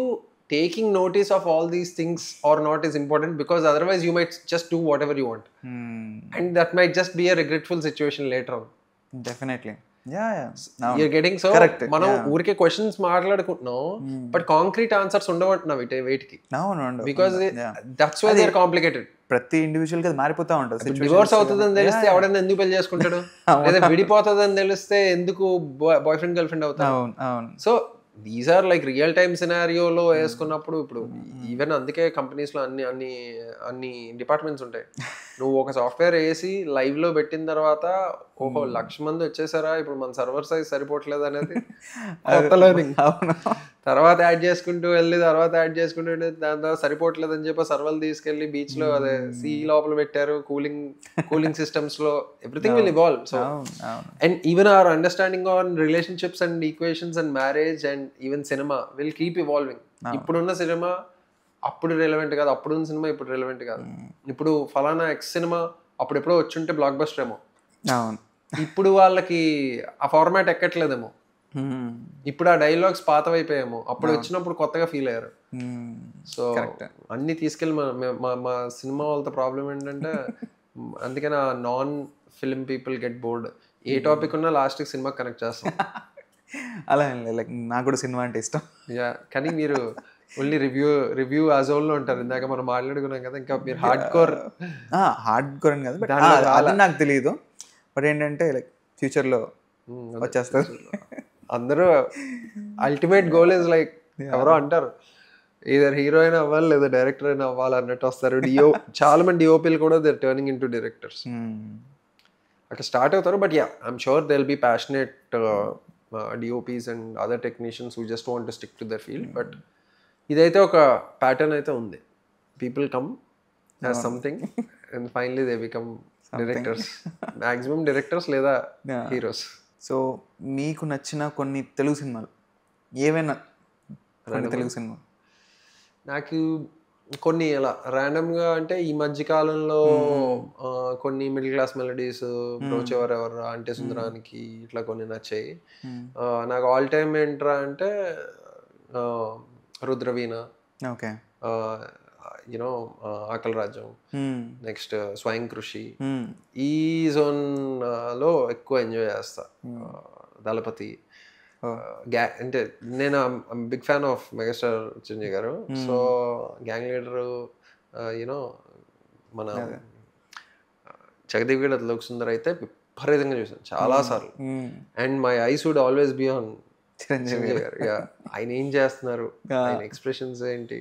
taking notice of all these things or not is important, because otherwise you might just do whatever you want and that might just be a regretful situation later on. Definitely. You're getting so మనం ఊరికే questions మాట్లాడుకుంటున్నాం but concrete answers ఉండవంటున్నావు వీటికి, because that's why they are complicated. ప్రతి individual కి మారిపోతా ఉంటుంది. Divorce అవుతుందని తెలిస్తే ఎవడైనా ఎందుకు పెళ్లి చేసుకుంటాడు, లేదా విడిపోతుందని తెలిస్తే ఎందుకు బాయ్ ఫ్రెండ్ గర్ల్ ఫ్రెండ్ అవుతారు. So these are like real time సినారియోలో వేసుకున్నప్పుడు ఇప్పుడు ఈవెన్ అందుకే కంపెనీస్లో అన్ని డిపార్ట్మెంట్స్ ఉంటాయి. నువ్వు ఒక సాఫ్ట్వేర్ వేసి లైవ్లో పెట్టిన తర్వాత 1,00,000 మంది వచ్చేసారా ఇప్పుడు మన సర్వర్ సైజ్ సరిపోవట్లేదు అనేది తర్వాత యాడ్ చేసుకుంటూ దాని తర్వాత సరిపోవట్లేదు అని చెప్పి సర్వర్లు తీసుకెళ్లి బీచ్లో అదే సీ లోపల పెట్టారు, కూలింగ్ సిస్టమ్స్లో everything will evolve. So and even our understanding on relationships and equations and marriage and even cinema will keep evolving. ఇప్పుడున్న సినిమా అప్పుడు రిలవెంట్ కాదు, అప్పుడున్న సినిమా ఇప్పుడు రిలవెంట్ కాదు. ఇప్పుడు ఫలానా ఎక్స్ సినిమా అప్పుడు ఎప్పుడో వచ్చుంటే బ్లాక్ బస్టర్ ఏమో, ఇప్పుడు వాళ్ళకి ఆ ఫార్మాట్ ఎక్కట్లేదేమో, ఇప్పుడు ఆ డైలాగ్స్ పాతవైపోయామో, అప్పుడు వచ్చినప్పుడు కొత్తగా ఫీల్ అయ్యారు. సో అన్ని తీసుకెళ్ళి మా సినిమా వాళ్ళతో ప్రాబ్లం ఏంటంటే అందుకని ఆ non film people get bored. ఏ టాపిక్ ఉన్నా లాస్ట్కి సినిమా కనెక్ట్ చేస్తాం. అలా లైక్ నాకు కూడా సినిమా అంటే ఇష్టం. కానీ మీరు ఓన్లీ రివ్యూ యాజోల్లో ఉంటారు. ఇందాక మనం మాట్లాడుకున్నాం కదా, ఇంకా మీరు హార్డ్ కోర్ అని కాదు, బట్ అది నాకు తెలియదు. బట్ ఏంటంటే లైక్ ఫ్యూచర్లో వచ్చేస్తారు అందరూ. అల్టిమేట్ గోల్ ఇస్ లైక్ ఎవరో అంటారు ఈదర్ హీరోయిన్ అవ్వాలి లేదా డైరెక్టర్ అయినా అవ్వాలి అన్నట్టు వస్తారు. చాలా మంది డిఓపీలు కూడా they are turning into directors అట్లా స్టార్ట్ అవుతారు. But I'm sure they will be passionate DOPs and other technicians who just want to stick to their field. But ఇదైతే ఒక ప్యాటర్న్ అయితే ఉంది. People come as something and finally they become directors, maximum directors లేదా heroes. So మీకు నచ్చిన కొన్ని తెలుగు సినిమాలు ఏవైనా తెలుగు సినిమా? నాకు కొన్ని అలా ర్యాండమ్గా అంటే ఈ మధ్య కాలంలో కొన్ని మిడిల్ క్లాస్ మెలడీస్, బ్రోచెవరెవర్, అంటే సుందరానికి ఇట్లా కొన్ని నచ్చాయి. నాకు ఆల్ టైమ్ ఏంట్రా అంటే రుద్రవీణ, ఓకే, యూనో ఆకలి రాజ్యం, నెక్స్ట్ స్వయం కృషి, ఈ జోన్ లో ఎక్కువ ఎంజాయ్ చేస్తా. దళపతి, అంటే నేను big fan of megastar Chiranjeevi garu. So gang leader, you know మన జగదేవ్ గడ లోక్ సుందర్ అయితే విపరీతంగా చూసాను చాలా సార్లు. And my eyes would always be on Chiranjeevi garu. ఆయన ఏం చేస్తున్నారు, ఆయన ఎక్స్ప్రెషన్స్ ఏంటి.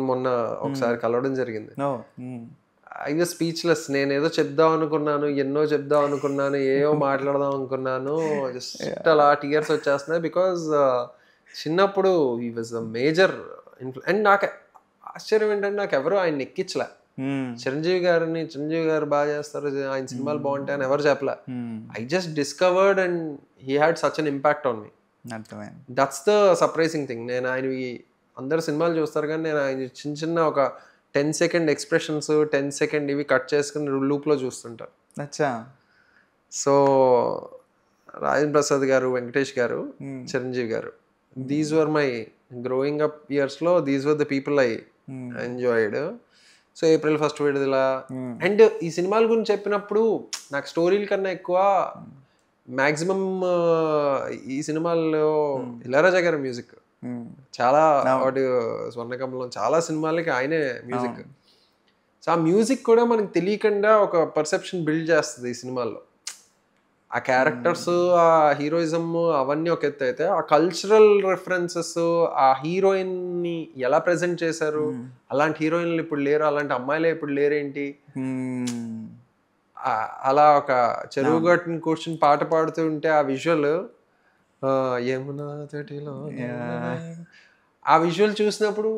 మొన్న ఒకసారి కలవడం జరిగింది. I was speechless. నేను ఏదో చెప్దాం అనుకున్నాను, ఏవో మాట్లాడదాం అనుకున్నాను, జస్ట్ అలా టీయర్స్ వచ్చేస్తున్నాయి. బికాజ్ చిన్నప్పుడు he was a major and నాకు ఆశ్చర్యం ఏంటంటే నాకు ఎవరు ఆయన ఎక్కించలే. చిరంజీవి గారు బాగా చేస్తారు, ఆయన సినిమాలు బాగుంటాయి అని ఎవరు చెప్పలే. I just discovered and he had such an impact on me. That's the surprising thing. నేను ఆయనవి అందరు సినిమాలు చూస్తారు కానీ నేను ఆయన చిన్న ఒక 10 సెకండ్ ఎక్స్ప్రెషన్స్, 10 సెకండ్ ఇవి కట్ చేసుకుని లూప్లో చూస్తుంటారు. సో రాజేంద్ర ప్రసాద్ గారు, Venkatesh garu, Chiranjeevi garu, these were my growing up ఇయర్స్లో, these were the people I enjoyed. So April 1 విడుదల. అండ్ ఈ సినిమాల గురించి చెప్పినప్పుడు నాకు స్టోరీల కన్నా ఎక్కువ మ్యాక్సిమం ఈ సినిమాల్లో ఇళయరాజా గారి మ్యూజిక్ చాలా, వాటి స్వర్ణకమలం చాలా సినిమాలకి ఆయనే మ్యూజిక్. సో ఆ మ్యూజిక్ కూడా మనకు తెలియకుండా ఒక పర్సెప్షన్ బిల్డ్ చేస్తుంది ఈ సినిమాల్లో. ఆ క్యారెక్టర్స్, ఆ హీరోయిజం అవన్నీ ఒక ఎత్తు అయితే, ఆ కల్చరల్ రెఫరెన్సెస్, ఆ హీరోయిన్ ని ఎలా ప్రెజెంట్ చేశారు, అలాంటి హీరోయిన్లు ఇప్పుడు లేరు, అలాంటి అమ్మాయిలే ఇప్పుడు లేరేంటి, అలా ఒక చెరువు గట్టుని కూర్చుని పాట పాడుతూ ఉంటే ఆ విజువల్, యమునా తటిలో ఆ విజువల్ చూసినప్పుడు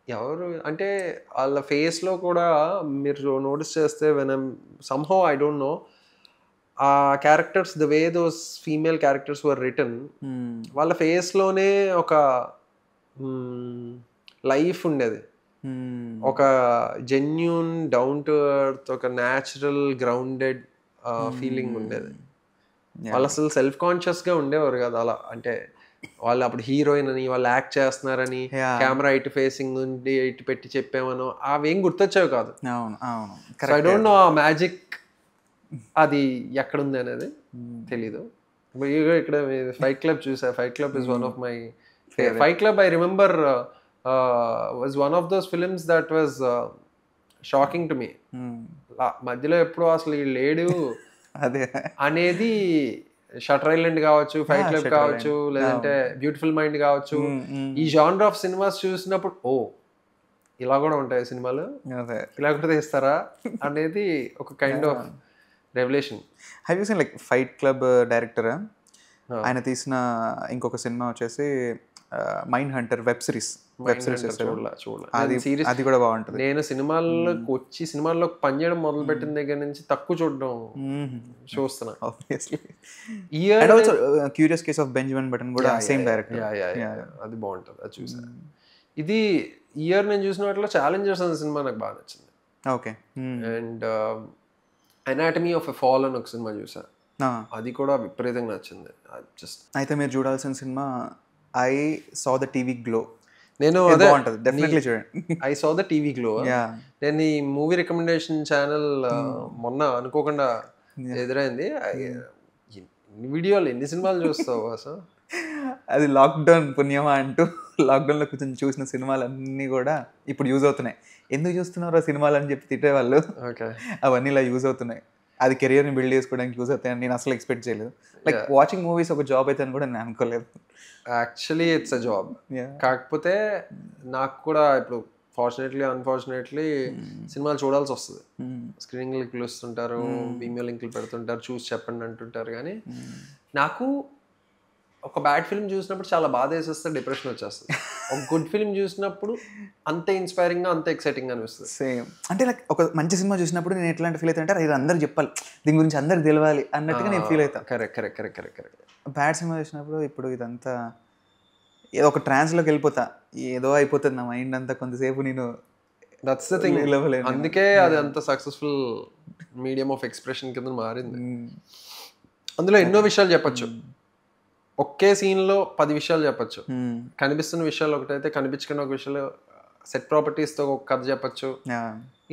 ఎవరు అంటే వాళ్ళ ఫేస్లో కూడా మీరు నోటీస్ చేస్తే somehow I don't know, ఆ characters the way those female characters were return, వాళ్ళ ఫేస్లోనే ఒక లైఫ్ ఉండేది, ఒక జెన్యూన్ డౌన్ టు ఎర్త్, ఒక న్యాచురల్ గ్రౌండెడ్ ఫీలింగ్ ఉండేది. వాళ్ళు అసలు సెల్ఫ్ కాన్షియస్గా ఉండేవారు కదా అలా. అంటే వాళ్ళు అప్పుడు హీరోయిన్ అని, వాళ్ళు యాక్ట్ చేస్తున్నారని, కెమెరా ఇటు ఫేసింగ్ ఉండి ఇటు పెట్టి చెప్పామనో అవేం గుర్తొచ్చేవి కాదు. ఐ డోంట్ నో ఆ మ్యాజిక్ అది ఎక్కడుంది అనేది తెలీదు. ఇక్కడ ఫైట్ క్లబ్ చూసా. Fight club is one of my fight club. I remember was one of those films that was shocking to me. మధ్యలో ఎప్పుడు అసలు ఈ లేడు అనేది, షటర్ ఐలాండ్ కావచ్చు, ఫైట్ క్లబ్ కావచ్చు, లేదంటే బ్యూటిఫుల్ మైండ్ కావచ్చు, ఈ జానర్ ఆఫ్ సినిమాస్ చూసినప్పుడు ఓ ఇలా కూడా ఉంటాయి సినిమాలు, ఇలా కూడా తీస్తారా అనేది ఒక kind of revolution. Have you seen like fight club director ఆయన తీసిన ఇంకొక సినిమా వచ్చేసి మైండ్ హంటర్ వెబ్ సిరీస్ అది కూడా బాగుంటుంది. నేను సినిమాల్లోకి పనిచేయడం మొదలు పెట్టిన దగ్గర నుంచి తక్కువ చూడడం చూస్తున్నా. Curious case of Benjamin button కూడా సేమ్ డైరెక్టర్, అది బాగుంటుంది, అది చూసాను. ఇది ఇయర్ నేను చూసిన వాటిలో ఛాలెంజర్స్ అనే సినిమా నాకు బాగా నచ్చింది. Okay. And anatomy of a fall అని ఒక సినిమా చూసా, అది కూడా విపరీతంగా నచ్చింది. జస్ట్ అయితే మీరు చూడాల్సిన cinema I saw the TV glow. నేను డెఫినెట్లీ చూడండి. I saw the TV glow. నేను ఈ మూవీ రికమెండేషన్ ఛానల్ మొన్న అనుకోకుండా ఎదురైంది. వీడియోలు ఎన్ని సినిమాలు చూస్తావు అసలు? అది లాక్డౌన్ పుణ్యమా అంటూ లాక్డౌన్లో కూర్చొని చూసిన సినిమాలన్నీ కూడా ఇప్పుడు యూజ్ అవుతున్నాయి. ఎందుకు చూస్తున్నారు ఆ సినిమాలు అని చెప్పి తిట్టేవాళ్ళు, అవన్నీ ఇలా యూజ్ అవుతున్నాయి. అది కెరియర్ని బిల్డ్ చేసుకోవడానికి యూజ్ అవుతాయని నేను అసలు ఎక్స్పెక్ట్ చేయలేదు. లైక్ వాచింగ్ మూవీస్ ఒక జాబ్ అయితే అని కూడా నేను అనుకోలేదు. Actually it's a job. కాకపోతే నాకు కూడా ఇప్పుడు ఫార్చునేట్లీ అన్ఫార్చునేట్లీ సినిమాలు చూడాల్సి వస్తుంది. స్క్రీనింగ్ లింకులు ఇస్తుంటారు, ఈమెయిల్ లింకులు పెడుతుంటారు, చూసి చెప్పండి అంటుంటారు. కానీ నాకు ఒక బ్యాడ్ ఫిల్మ్ చూసినప్పుడు చాలా బాధ వేసేస్తే డిప్రెషన్ వచ్చేస్తుంది. ఒక గుడ్ ఫిల్మ్ చూసినప్పుడు అంతే ఇన్స్పైరింగ్గా, అంతే ఎక్సైటింగ్గా అనిపిస్తుంది. సేమ్. అంటే లైక్ ఒక మంచి సినిమా చూసినప్పుడు నేను ఎట్లాంటి ఫీల్ అవుతా అంటే ఇది అందరు చెప్పాలి, దీని గురించి అందరికి తెలియాలి అన్నట్టుగా నేను ఫీల్ అవుతాను. కరెక్ట్. బ్యాడ్ సినిమా చూసినప్పుడు ఇప్పుడు ఇదంతా ఏదో ఒక ట్రాన్స్లోకి వెళ్ళిపోతా, ఏదో అయిపోతుంది నా మైండ్ అంతా కొంతసేపు. నేను దట్స్ ద థింగ్. అందుకే అది అంత సక్సెస్ఫుల్ మీడియం ఆఫ్ ఎక్స్ప్రెషన్ కింద మారింది. అందులో ఎన్నో విషయాలు చెప్పచ్చు, ఒకే సీన్లో 10 విషయాలు చెప్పచ్చు. కనిపిస్తున్న విషయాలు ఒకటైతే కనిపించకుండా ఒక విషయాలు సెట్ ప్రాపర్టీస్తో ఒక కథ చెప్పచ్చు,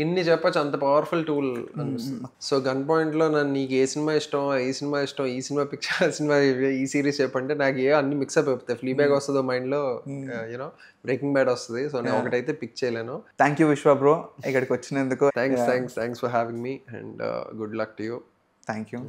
ఇన్ని చెప్పచ్చు, అంత పవర్ఫుల్ టూల్ అనిపిస్తుంది. సో గన్ పాయింట్లో నన్ను నీకు ఏ సినిమా ఇష్టం, ఈ సినిమా ఇష్టం, ఈ సినిమా పిక్చర్, ఆ సినిమా, ఈ సిరీస్ చెప్పంటే నాకు అన్ని మిక్సప్ అయిపోతాయి. ఫ్లీ బ్యాగ్ వస్తుందో మైండ్లో, యూనో బ్రేకింగ్ బ్యాడ్ వస్తుంది. సో నేను ఒకటైతే పిక్ చేయలేను. థ్యాంక్ యూ విశ్వ బ్రో ఇక్కడికి వచ్చినందుకు. Thanks for having me and good luck to you. Thank you.